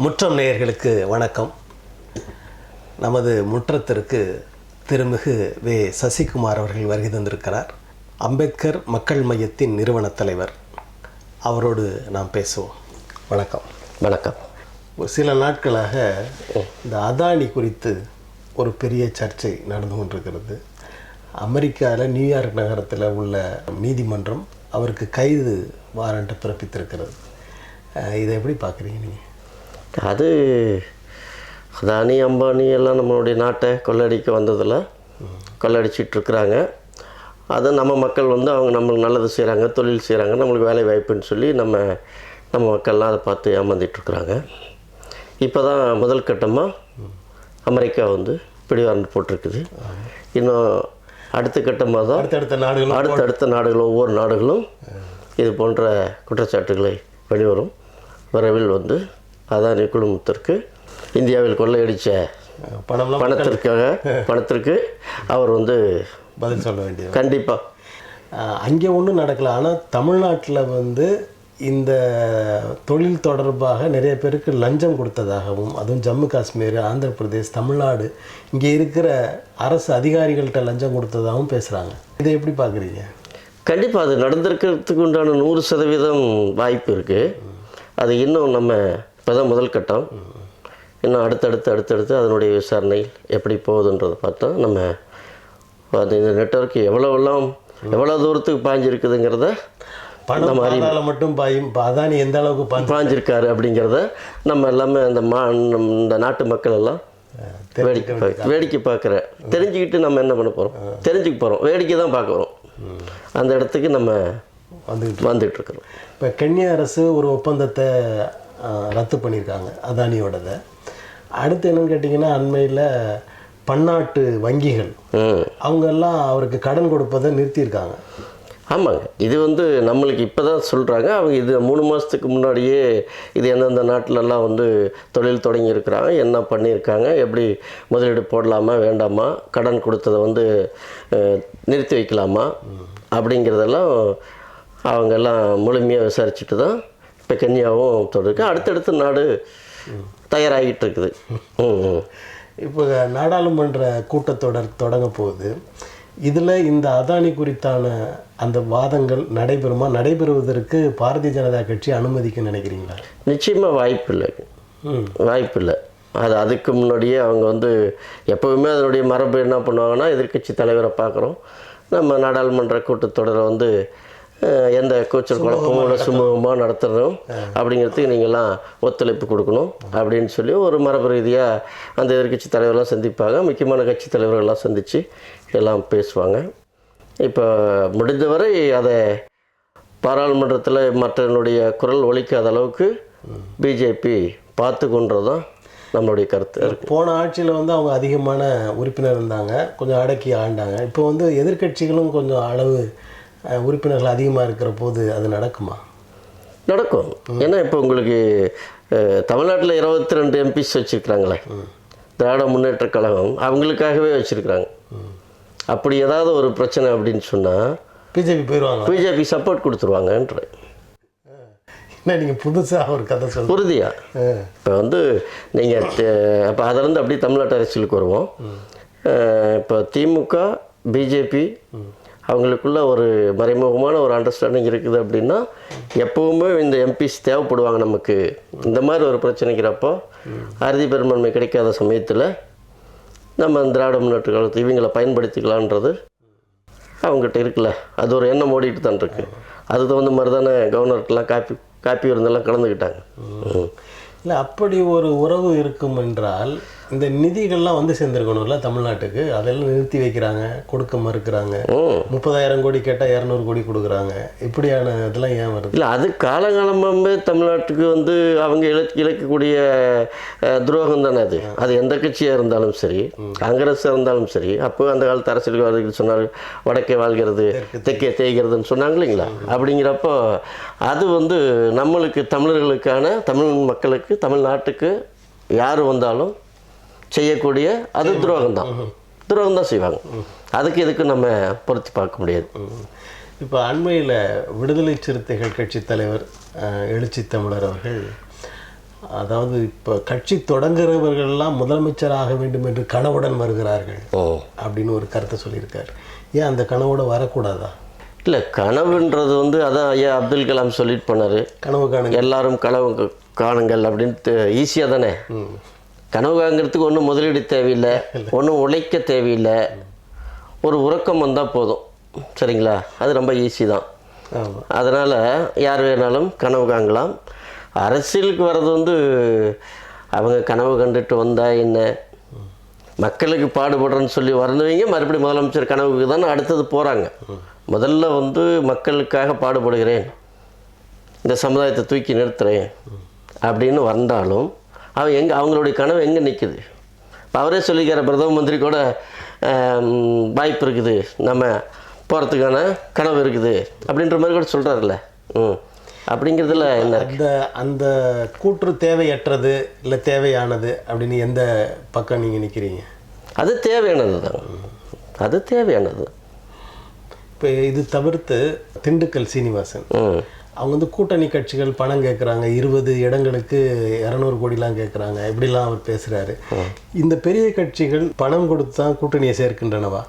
முற்றம் நேயர்களுக்கு வணக்கம். நமது முற்றத்திற்கு திருமிகு வே. சசிகுமார் அவர்கள் வருகை தந்திருக்கிறார். அம்பேத்கர் மக்கள் மையத்தின் நிறுவன தலைவர். அவரோடு நாம் பேசுவோம். வணக்கம். வணக்கம். சில நாட்களாக இந்த அதானி குறித்து ஒரு பெரிய சர்ச்சை நடந்து கொண்டிருக்கிறது. அமெரிக்காவில் நியூயார்க் நகரத்தில் உள்ள நீதிமன்றம் அவருக்கு கைது வாரண்ட் பிறப்பித்திருக்கிறது. இதை எப்படி பார்க்குறீங்க நீங்கள்? அது அதானி அம்பானி எல்லாம் நம்மளுடைய நாட்டை கொள்ளடிக்க வந்ததில் கொள்ளடிச்சிட்ருக்குறாங்க. அதை நம்ம மக்கள் வந்து அவங்க நம்மளுக்கு நல்லது செய்கிறாங்க, தொழில் செய்கிறாங்க, நம்மளுக்கு வேலை வாய்ப்புன்னு சொல்லி நம்ம மக்கள்லாம் அதை பார்த்து ஏமாந்துட்டுருக்குறாங்க. இப்போ தான் முதல் கட்டமாக அமெரிக்கா வந்து பிடிவாரண்ட் போட்டிருக்குது. இன்னும் அடுத்த கட்டமாக தான் அடுத்தடுத்த நாடுகள் ஒவ்வொரு நாடுகளும் இது போன்ற குற்றச்சாட்டுகளை வெளிவரும். விரைவில் வந்து அதானி குழுமத்திற்கு இந்தியாவில் கொள்ளையடித்த பணத்திற்கு அவர் வந்து பதில் சொல்ல வேண்டியது கண்டிப்பாக. அங்கே ஒன்றும் நடக்கலை. ஆனால் தமிழ்நாட்டில் வந்து இந்த தொழில் தொடர்பாக நிறைய பேருக்கு லஞ்சம் கொடுத்ததாகவும், அதுவும் ஜம்மு காஷ்மீர், ஆந்திர பிரதேஷ், தமிழ்நாடு இங்கே இருக்கிற அரசு அதிகாரிகள்கிட்ட லஞ்சம் கொடுத்ததாகவும் பேசுகிறாங்க. இதை எப்படி பார்க்குறீங்க? கண்டிப்பாக அது நடந்திருக்கிறதுக்கு உண்டான 100% வாய்ப்பு இருக்குது. அது இன்னும் நம்ம இப்போ தான் முதல் கட்டம். இன்னும் அடுத்தடுத்து அதனுடைய விசாரணை எப்படி போகுதுன்றதை பார்த்தா நம்ம அது இந்த நெட்வொர்க் எவ்வளோ தூரத்துக்கு பாய்ஞ்சிருக்குதுங்கிறத மட்டும் அதானி எந்த அளவுக்கு பாய்ஞ்சிருக்காரு அப்படிங்கிறத நம்ம எல்லாமே இந்த நாட்டு மக்கள் எல்லாம் வேடிக்கை பார்க்குற தெரிஞ்சுக்கிட்டு நம்ம என்ன பண்ண போகிறோம், தெரிஞ்சுக்க போகிறோம், வேடிக்கை தான் பார்க்க போகிறோம். அந்த இடத்துக்கு நம்ம வந்துட்டுருக்குறோம். இப்போ கென்யா அரசு ஒரு ஒப்பந்தத்தை ரத்து பண்ணியிருக்காங்க அதானியோடதை. அடுத்து என்னன்னு கேட்டிங்கன்னா, அண்மையில் பன்னாட்டு வங்கிகள் அவங்கெல்லாம் அவருக்கு கடன் கொடுப்பதை நிறுத்தியிருக்காங்க. ஆமாங்க, இது வந்து நம்மளுக்கு இப்போ தான் சொல்கிறாங்க. அவங்க இது 3 மாதத்துக்கு முன்னாடியே இது எந்தெந்த நாட்டிலலாம் வந்து தொழில் தொடங்கியிருக்கிறாங்க, என்ன பண்ணியிருக்காங்க, எப்படி முதலீடு போடலாமா வேண்டாமா, கடன் கொடுத்ததை வந்து நிறுத்தி வைக்கலாமா அப்படிங்கிறதெல்லாம் அவங்கெல்லாம் முழுமையாக விசாரிச்சுட்டு தான் இப்போ கென்யாவும் தொடருக்கு. அடுத்தடுத்த நாடு தயாராகிட்டு இருக்குது. இப்போ நாடாளுமன்ற கூட்டத்தொடர் தொடங்க போகுது. இதில் இந்த அதானி குறித்தான அந்த வாதங்கள் நடைபெறுவதற்கு பாரதிய ஜனதா கட்சி அனுமதிக்க நினைக்கிறீங்களா? நிச்சயமாக வாய்ப்பில்லை. அதுக்கு முன்னாடியே அவங்க வந்து எப்போவுமே அதனுடைய மரபு என்ன பண்ணுவாங்கன்னா, எதிர்க்கட்சி தலைவரை பார்க்குறோம், நம்ம நாடாளுமன்ற கூட்டத்தொடரை வந்து எந்த கூச்சல் குழப்பமும் சுமூகமாக நடத்துகிறோம் அப்படிங்கிறதுக்கு நீங்கள்லாம் ஒத்துழைப்பு கொடுக்கணும் அப்படின்னு சொல்லி ஒரு மரபு ரீதியாக அந்த எதிர்கட்சி தலைவரெலாம் சந்திப்பாங்க. முக்கியமான கட்சி தலைவர்கள்லாம் சந்தித்து எல்லாம் பேசுவாங்க. இப்போ முடிந்தவரை அதை பாராளுமன்றத்தில் மற்றவனுடைய குரல் ஒலிக்காத அளவுக்கு பிஜேபி பார்த்து கொண்டதான் நம்மளுடைய கருத்து. போன ஆட்சியில் வந்து அவங்க அதிகமான உறுப்பினர் இருந்தாங்க, கொஞ்சம் அடக்கி ஆண்டாங்க. இப்போ வந்து எதிர்கட்சிகளும் கொஞ்சம் அளவு உறுப்பினர்கள் அதிகமாக இருக்கிற போது அது நடக்குமா? நடக்கும். ஏன்னா இப்போ உங்களுக்கு தமிழ்நாட்டில் 22 எம்பிஸ் வச்சுருக்குறாங்களே, திராவிட முன்னேற்ற கழகம் அவங்களுக்காகவே வச்சுருக்குறாங்க. அப்படி ஏதாவது ஒரு பிரச்சனை அப்படின்னு சொன்னால் பிஜேபி சப்போர்ட் கொடுத்துருவாங்கன்ற. என்ன நீங்கள் புதுசாக ஒரு கதை சொல்ல உறுதியாக இப்போ வந்து நீங்கள் இப்போ அதிலேருந்து அப்படியே தமிழ்நாட்டு அரசியலுக்கு வருவோம். இப்போ திமுக பிஜேபி அவங்களுக்குள்ள ஒரு மறைமுகமான ஒரு அண்டர்ஸ்டாண்டிங் இருக்குது அப்படின்னா எப்போவுமே இந்த எம்பிஸ் தேவைப்படுவாங்க நமக்கு. இந்த மாதிரி ஒரு பிரச்சனைக்கிறப்போ அறுதி பெரும்பான்மை கிடைக்காத சமயத்தில் நம்ம திராவிட முன்னேற்ற கழகத்தை இவங்களை பயன்படுத்திக்கலான்றது அவங்ககிட்ட இருக்குல்ல, அது ஒரு எண்ணம் ஓடிட்டு தான் இருக்குது. அது தகுந்த மாதிரி தானே கவர்னர்க்கெலாம் காப்பி விருந்தெல்லாம் கலந்துக்கிட்டாங்க. இல்லை, அப்படி ஒரு உறவு இருக்கும் என்றால் இந்த நிதிகள்லாம் வந்து சேர்ந்துருக்கணும்ல தமிழ்நாட்டுக்கு. அதெல்லாம் நிறுத்தி வைக்கிறாங்க, கொடுக்க மறுக்கிறாங்க. 30,000 கோடி கேட்டால் 200 கோடி கொடுக்குறாங்க. இப்படியான இதெல்லாம் ஏன் வருது? இல்லை, அது காலகாலமாகவே தமிழ்நாட்டுக்கு வந்து அவங்க இழைக்கக்கூடிய துரோகம் தானே அது. அது எந்த கட்சியாக இருந்தாலும் சரி, காங்கிரஸாக இருந்தாலும் சரி. அப்போ அந்த காலத்து அரசியல்வாதிகள் சொன்னார், வடக்கே வாழ்கிறது தெற்கே தேய்கிறதுன்னு சொன்னாங்க இல்லைங்களா? அப்படிங்கிறப்போ அது வந்து நம்மளுக்கு தமிழர்களுக்கான தமிழ் மக்களுக்கு தமிழ்நாட்டுக்கு யார் வந்தாலும் செய்யக்கூடிய அது துரோகம் தான் செய்வாங்க. இதுக்கு நம்ம பொருத்தி பார்க்க முடியாது. இப்போ அண்மையில் விடுதலை சிறுத்தைகள் கட்சி தலைவர் எழுச்சி தமிழர் அவர்கள் அதாவது இப்போ கட்சி தொடங்குறவர்கள்லாம் முதலமைச்சர் ஆக வேண்டும் என்று கனவுடன் வருகிறார்கள் அப்படின்னு ஒரு கருத்தை சொல்லியிருக்காரு. ஏன் அந்த கனவோட வரக்கூடாதா? இல்லை, கனவுன்றது வந்து அதான் ஐயா அப்துல் கலாம் சொல்லிட்டு போனார், கனவு காணுங்க, எல்லாரும் கனவு காணுங்கள் அப்படின்ட்டு. ஈஸியாக தானே கனவு காண்கிறதுக்கு ஒன்றும் முதலீடு தேவையில்லை, ஒன்றும் உழைக்க தேவையில்லை, ஒரு உறக்கம் வந்தால் போதும். சரிங்களா? அது ரொம்ப ஈஸி தான். அதனால் யார் வேணாலும் கனவு காணலாம். அரசியலுக்கு வர்றது வந்து அவங்க கனவு கண்டுட்டு வந்தால் என்ன, மக்களுக்கு பாடுபடுறேன்னு சொல்லி வரணுவீங்க, மறுபடியும் முதலமைச்சர் கனவுக்கு தானே அடுத்தது போகிறாங்க. முதல்ல வந்து மக்களுக்காக பாடுபடுகிறேன், இந்த சமுதாயத்தை தூக்கி நிறுத்துகிறேன் அப்படின்னு வந்தாலும் அவங்களுடைய கனவு எங்கே நிற்குது? இப்போ அவரே சொல்லிக்கிற பிரதம மந்திரி கூட வாய்ப்பு இருக்குது, நம்ம போகிறதுக்கான கனவு இருக்குது அப்படின்ற மாதிரி கூட சொல்கிறாருல்ல. அப்படிங்கிறதுல என்ன அந்த கூற்று தேவையற்றது இல்லை தேவையானது அப்படின்னு எந்த பக்கம் நீங்கள் நிற்கிறீங்க? அது தேவையானது தான், அது தேவையானது. இப்போ இது தவிர்த்து திண்டுக்கல் சீனிவாசன் அவங்க வந்து கூட்டணி கட்சிகள் பணம் கேட்குறாங்க, 20 இடங்களுக்கு 200 கோடிலாம் கேட்குறாங்க, இப்படிலாம் அவர் பேசுகிறாரு. இந்த பெரிய கட்சிகள் பணம் கொடுத்து தான் கூட்டணியை சேர்க்கின்றனவா?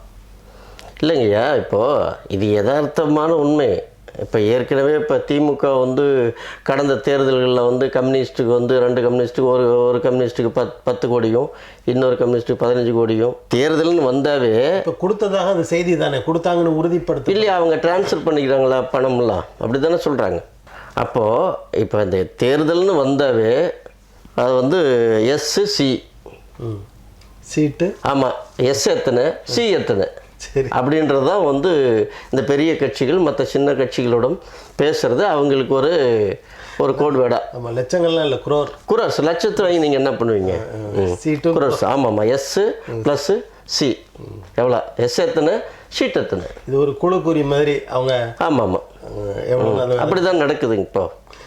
இல்லைங்கய்யா, இப்போது இது யதார்த்தமான உண்மை. இப்போ ஏற்கனவே இப்போ திமுக வந்து கடந்த தேர்தல்களில் வந்து கம்யூனிஸ்ட்டுக்கு வந்து 2 கம்யூனிஸ்ட்டுக்கு ஒரு கம்யூனிஸ்ட்டுக்கு 10 கோடியும் இன்னொரு கம்யூனிஸ்ட்டுக்கு 15 கோடியும் தேர்தல்னு வந்தாவே இப்போ கொடுத்ததாக அது செய்தி தானே, கொடுத்தாங்கன்னு உறுதிப்படுத்த இல்லையா? அவங்க டிரான்ஸ்ஃபர் பண்ணிக்கிறாங்களா பணம்லாம், அப்படி தானே சொல்கிறாங்க. அப்போது இப்போ இந்த தேர்தல்னு வந்தாவே அது வந்து எஸ்சி சீட்டு, ஆமாம், எஸ் எத்தனை சி எத்தனை சரி அப்படின்றது தான் வந்து இந்த பெரிய கட்சிகள் மற்ற சின்ன கட்சிகளோடும் பேசுகிறது. அவங்களுக்கு ஒரு கோட் வேடா. ஆமாம், லட்சங்கள்லாம் இல்லை, குரோஸ் லட்சத்தை வாங்கி நீங்கள் என்ன பண்ணுவீங்க? சீட்டு குரோஸ். ஆமாம்மா, எஸ்ஸு ப்ளஸ்ஸு சி எவ்வளோ, எஸ் எத்தனை ஷீட் எத்தனை, இது ஒரு குழு குறி மாதிரி அவங்க. ஆமாம், அப்படி தான் நடக்குதுங்க.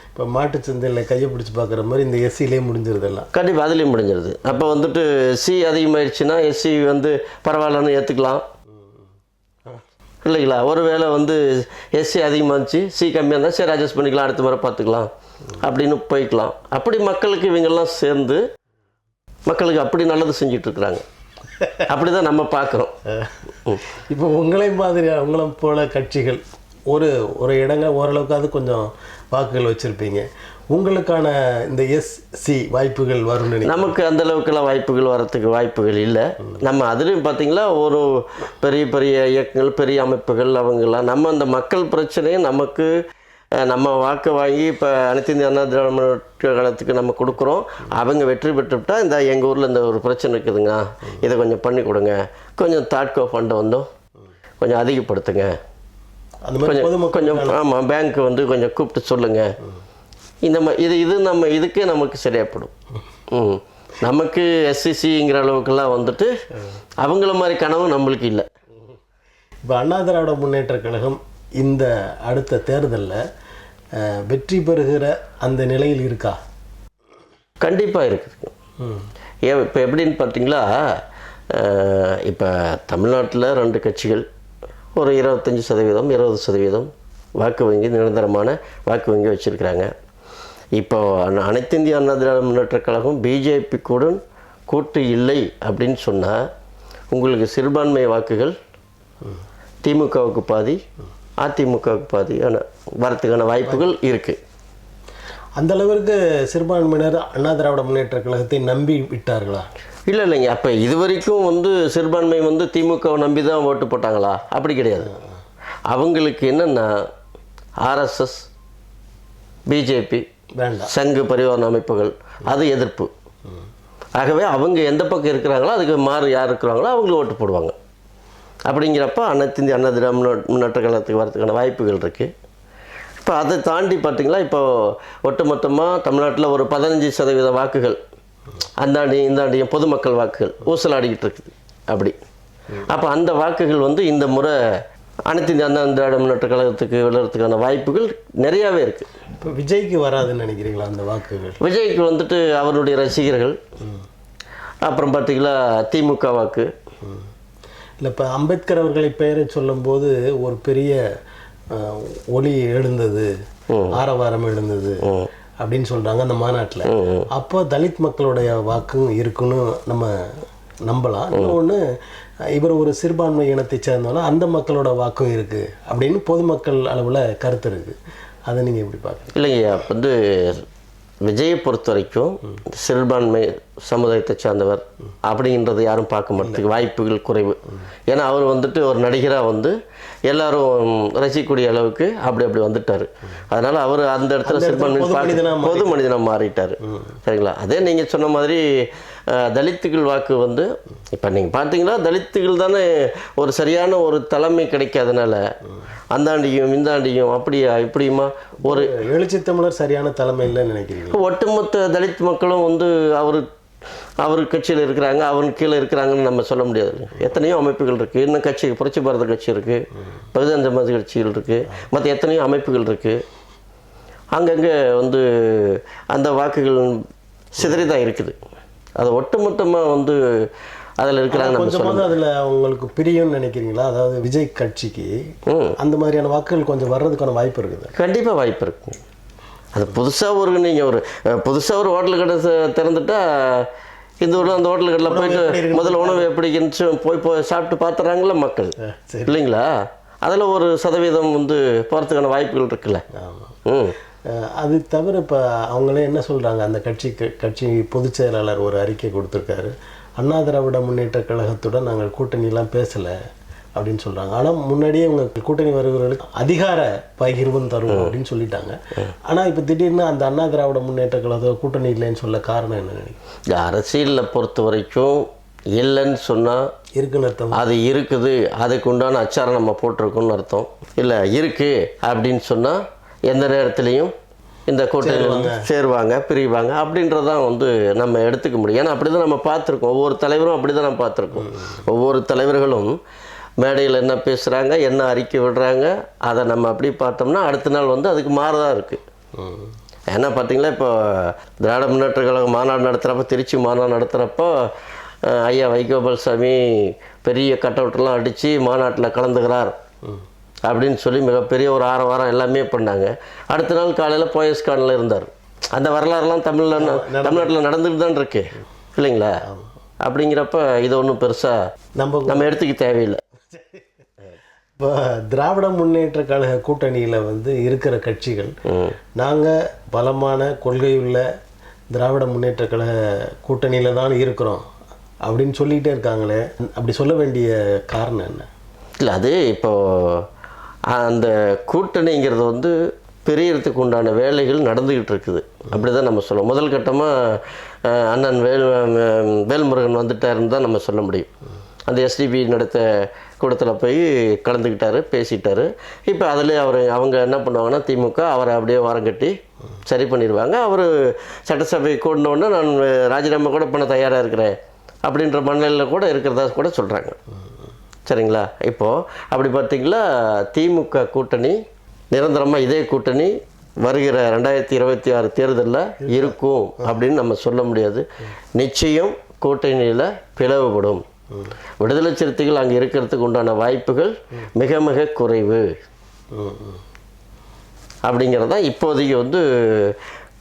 இப்போ மாட்டுச்சந்தையில் கையை பிடிச்சி பார்க்குற மாதிரி இந்த எஸ்சிலே முடிஞ்சிருது எல்லாம். கண்டிப்பாக அதுலேயும் முடிஞ்சிருது. அப்போ வந்துட்டு சி அதிகமாகிடுச்சுன்னா எஸ்சி வந்து பரவாயில்லன்னு ஏற்றுக்கலாம் இல்லைங்களா? ஒரு வேளை வந்து எஸ்சி அதிகமாகிச்சு சி கம்மியாக இருந்தால் சரி அட்ஜஸ்ட் பண்ணிக்கலாம், அடுத்த முறை பார்த்துக்கலாம் அப்படின்னு போய்க்கலாம். அப்படி மக்களுக்கு இவங்கெல்லாம் சேர்ந்து மக்களுக்கு அப்படி நல்லது செஞ்சிட்ருக்குறாங்க. அப்படி தான் நம்ம பார்க்குறோம். இப்போ உங்களை மாதிரி உங்களை போல கட்சிகள் ஒரு இடங்க ஓரளவுக்காவது கொஞ்சம் வாக்குகள் வச்சுருப்பீங்க. உங்களுக்கான இந்த எஸ்சி வாய்ப்புகள் வரும்னு நமக்கு அந்தளவுக்கெல்லாம் வாய்ப்புகள் வரத்துக்கு வாய்ப்புகள் இல்லை. நம்ம அதுலேயும் பார்த்திங்களா ஒரு பெரிய பெரிய இயக்கங்கள் பெரிய அமைப்புகள் அவங்கெல்லாம் நம்ம அந்த மக்கள் பிரச்சனையை நமக்கு நம்ம வாக்கு வாங்கி இப்போ அனைத்து இந்திய அண்ணா திராவிட முன்னேற்ற கழகத்துக்கு நம்ம கொடுக்குறோம். அவங்க வெற்றி பெற்றுவிட்டால் இந்த எங்கள் ஊரில் இந்த ஒரு பிரச்சனை இருக்குதுங்க, இதை கொஞ்சம் பண்ணி கொடுங்க, கொஞ்சம் தாட்கோ ஃபண்டை வந்தும் கொஞ்சம் அதிகப்படுத்துங்க, கொஞ்சம் ஆமாம் பேங்க்கு வந்து கொஞ்சம் கூப்பிட்டு சொல்லுங்கள், இந்த மாதிரி இது நம்ம இதுக்கே நமக்கு சரியாகப்படும். நமக்கு எஸ்சிசிங்கிற அளவுக்கெல்லாம் வந்துட்டு அவங்கள மாதிரி கனவு நம்மளுக்கு இல்லை. இப்போ அண்ணா திராவிட முன்னேற்ற கழகம் இந்த அடுத்த தேர்தலில் வெற்றி அந்த நிலையில் இருக்கா? கண்டிப்பாக இருக்குது. இப்போ எப்படின்னு பார்த்தீங்களா, இப்போ தமிழ்நாட்டில் 2 கட்சிகள் ஒரு 25% 20% வாக்கு வங்கி நிரந்தரமான வாக்கு வங்கி வச்சுருக்கிறாங்க. இப்போ அனைத்து இந்திய அண்ணா திராவிட முன்னேற்ற கழகம் பிஜேபி கூட கூட்டு இல்லை அப்படின்னு சொன்னால் உங்களுக்கு சிறுபான்மை வாக்குகள் திமுகவுக்கு பாதி அதிமுகவுக்கு பாதி வரத்துக்கான வாய்ப்புகள் இருக்குது. அந்த அளவிற்கு சிறுபான்மையினர் அண்ணா திராவிட முன்னேற்ற கழகத்தை நம்பி விட்டார்களா? இல்லைங்க, அப்போ இது வரைக்கும் வந்து சிறுபான்மை வந்து திமுகவை நம்பி தான் ஓட்டு போட்டாங்களா? அப்படி கிடையாது. அவங்களுக்கு என்னென்னா ஆர்எஸ்எஸ் பிஜேபி சங்கு பரிவார அமைப்புகள் அது எதிர்ப்பு. ஆகவே அவங்க எந்த பக்கம் இருக்கிறாங்களோ அதுக்கு மாறு யார் இருக்கிறாங்களோ அவங்களுக்கு ஓட்டு போடுவாங்க. அப்படிங்கிறப்ப அனைத்து இந்திய அண்ணா திராவிட முன்னேற்ற கழகத்துக்கு வரதுக்கான வாய்ப்புகள் இருக்குது. இப்போ அதை தாண்டி பார்த்திங்களா, இப்போது ஒட்டுமொத்தமாக தமிழ்நாட்டில் ஒரு 15% வாக்குகள் அந்தாண்டியும் இந்தாண்டியும் பொதுமக்கள் வாக்குகள் ஊசலாடிக்கிட்டு இருக்குது. அப்படி அப்போ அந்த வாக்குகள் வந்து இந்த முறை அனைத்து இந்திய அண்ணா திராவிட முன்னேற்ற கழகத்துக்கு விழுறதுக்கான வாய்ப்புகள் நிறையாவே இருக்குது. இப்போ விஜய்க்கு வராதுன்னு நினைக்கிறீங்களா அந்த வாக்குகள்? விஜய்க்கு வந்துட்டு அவருடைய ரசிகர்கள், அப்புறம் பார்த்திங்களா திமுக வாக்கு இல்லை. இப்போ அம்பேத்கர் அவர்களை பெயரை சொல்லும்போது ஒரு பெரிய ஒளி எழுந்தது, ஆரவாரம் எழுந்தது. அப்படின்னு சொல்கிறாங்க அந்த மாநாட்டில். அப்போ தலித் மக்களுடைய வாக்கும் இருக்குன்னு நம்ம நம்பலாம். இன்னொன்று, இவர் ஒரு சிறுபான்மை இனத்தை சேர்ந்தோன்னா அந்த மக்களோட வாக்கும் இருக்குது அப்படின்னு பொதுமக்கள் அளவில் கருத்து இருக்குது. அதை நீங்கள் எப்படி பார்க்குறீங்க? இல்லைங்க, அப்போ வந்து விஜயை பொறுத்த வரைக்கும் சிறுபான்மை சமுதாயத்தை சார்ந்தவர் அப்படின்றது யாரும் பார்க்க மாட்டேங்குது, வாய்ப்புகள் குறைவு. ஏன்னா அவர் வந்துட்டு ஒரு நடிகராக வந்து எல்லாரும் ரசிக்கக்கூடிய அளவுக்கு அப்படி வந்துட்டார். அதனால் அவர் அந்த இடத்துல சிறுபான்மை பொது மனிதனாக மாறிட்டார். சரிங்களா? அதே நீங்கள் சொன்ன மாதிரி தலித்துகள் வாக்கு வந்து இப்போ நீங்கள் பார்த்தீங்கன்னா தலித்துகள் தானே ஒரு சரியான ஒரு தலைமை கிடைக்காதனால அந்தாண்டியும் இந்தாண்டியும் அப்படியா இப்படியுமா ஒரு எழுச்சி தமிழர் சரியான தலைமை இல்லைன்னு நினைக்கிறீங்க? ஒட்டுமொத்த தலித் மக்களும் வந்து அவர் கட்சியில் இருக்கிறாங்க, அவருக்கு கீழே இருக்கிறாங்கன்னு நம்ம சொல்ல முடியாது. எத்தனையோ அமைப்புகள் இருக்குது, இன்னும் கட்சி புரட்சி பாரத கட்சி இருக்குது, பகுஜன் சமாஜ் கட்சிகள் இருக்குது, மற்ற எத்தனையோ அமைப்புகள் இருக்குது. அங்கங்கே வந்து அந்த வாக்குகள் சிதறிதான் இருக்குது. அது ஒட்டுமொத்தமாக வந்து அதில் இருக்கிறாங்க. கொஞ்சமாவது அதில் அவங்களுக்கு பிரியும்னு நினைக்கிறீங்களா? அதாவது விஜய் கட்சிக்கு அந்த மாதிரியான வாக்குகள் கொஞ்சம் வர்றதுக்கான வாய்ப்பு இருக்குது. கண்டிப்பாக வாய்ப்பு இருக்குது. அது புதுசாக நீங்கள் புதுசாக ஒரு ஹோட்டல் கடை திறந்துட்டா இந்த ஊரில் அந்த ஹோட்டல் கடையில் போயிட்டு முதல்ல உணவு எப்படி இருந்துச்சு போய் சாப்பிட்டு பார்த்துறாங்களா மக்கள், இல்லைங்களா? அதில் ஒரு சதவீதம் வந்து போகிறதுக்கான வாய்ப்புகள் இருக்குல்ல. அது தவிர இப்போ அவங்களே என்ன சொல்கிறாங்க, அந்த கட்சி பொதுச் செயலாளர் ஒரு அறிக்கை கொடுத்துருக்காரு. அண்ணா திராவிட முன்னேற்ற கழகத்துடன் நாங்கள் கூட்டணியெலாம் பேசலை அப்படின்னு சொல்கிறாங்க. ஆனால் முன்னாடியே இவங்க கூட்டணி வருகிறவர்களுக்கு அதிகார பகிர்வும் தரும் அப்படின்னு சொல்லிட்டாங்க. ஆனால் இப்போ திடீர்னு அந்த அண்ணா திராவிட முன்னேற்ற கழகத்தோட கூட்டணி இல்லைன்னு சொல்ல காரணம் என்ன நினைக்கிறீங்க? அரசியலில் பொறுத்த வரைக்கும் இல்லைன்னு சொன்னால் இருக்குன்னு அர்த்தம். அது இருக்குது, அதுக்கு உண்டான அச்சாரம் நம்ம போட்டிருக்கோன்னு அர்த்தம். இல்லை இருக்குது அப்படின்னு சொன்னால் எந்த நேரத்துலையும் இந்த கூட்டணி சேருவாங்க பிரிவாங்க அப்படின்றதான் வந்து நம்ம எடுத்துக்க முடியும். ஏன்னா அப்படி தான் நம்ம பார்த்துருக்கோம். ஒவ்வொரு தலைவரும் அப்படி தான் நம்ம பார்த்துருக்கோம். ஒவ்வொரு தலைவர்களும் மேடையில் என்ன பேசுகிறாங்க, என்ன அறிக்கை விடுறாங்க, அதை நம்ம அப்படி பார்த்தோம்னா அடுத்த நாள் வந்து அதுக்கு மாறதான் இருக்குது. ஏன்னா பார்த்தீங்களா, இப்போ திராவிட முன்னேற்ற கழகம் மாநாடு நடத்துகிறப்ப, திருச்சி மாநாடு நடத்துகிறப்போ ஐயா வைகோபால்சாமி பெரிய கட் அவுட்லாம் அடித்து மாநாட்டில் கலந்துக்கிறார் அப்படின்னு சொல்லி மிகப்பெரிய ஒரு ஆரவாரம் எல்லாமே பண்ணாங்க. அடுத்த நாள் காலையில் போயஸ்கானில் இருந்தார். அந்த வரலாறுலாம் தமிழ்நாட்டில் நடந்துட்டு தான் இருக்கு, இல்லைங்களா? அப்படிங்கிறப்ப இதை ஒன்றும் பெருசாக நம்ம எடுத்துக்க தேவையில்லை. இப்போ திராவிட முன்னேற்ற கழக கூட்டணியில் வந்து இருக்கிற கட்சிகள் நாங்கள் பலமான கொள்கையுள்ள திராவிட முன்னேற்ற கழக கூட்டணியில் தான் இருக்கிறோம் அப்படின்னு சொல்லிகிட்டே இருக்காங்களே, அப்படி சொல்ல வேண்டிய காரணம் என்ன? இல்லை, அது இப்போது அந்த கூட்டணிங்கிறது வந்து பெரியறதுக்கு உண்டான வேலைகள் நடந்துக்கிட்டு இருக்குது. அப்படி தான் நம்ம சொல்லணும். முதல் கட்டமாக அண்ணன் வேல்முருகன் வந்துட்டாருன்னு தான் நம்ம சொல்ல முடியும். அந்த எஸ்டிபி நடத்த கூட்டத்தில் போய் கலந்துக்கிட்டாரு, பேசிட்டாரு. இப்போ அதில் அவங்க என்ன பண்ணுவாங்கன்னா, திமுக அவரை அப்படியே வாரங்கட்டி சரி பண்ணிடுவாங்க. அவர் சட்டசபை கூடினோடனே நான் ராஜினாமா கூட பண்ண தயாராக இருக்கிறேன் அப்படின்ற மனநிலையில் கூட இருக்கிறதா கூட சொல்கிறாங்க. சரிங்களா? இப்போது அப்படி பார்த்திங்களா, திமுக கூட்டணி நிரந்தரமாக இதே கூட்டணி வருகிற 2026 தேர்தலில் இருக்கும் அப்படின்னு நம்ம சொல்ல முடியாது. நிச்சயம் கூட்டணியில் பிளவுபடும். விடுதலை சிறுத்தைகள் அங்கே இருக்கிறதுக்கு உண்டான வாய்ப்புகள் மிக மிக குறைவு அப்படிங்கிறதா இப்போதைக்கு வந்து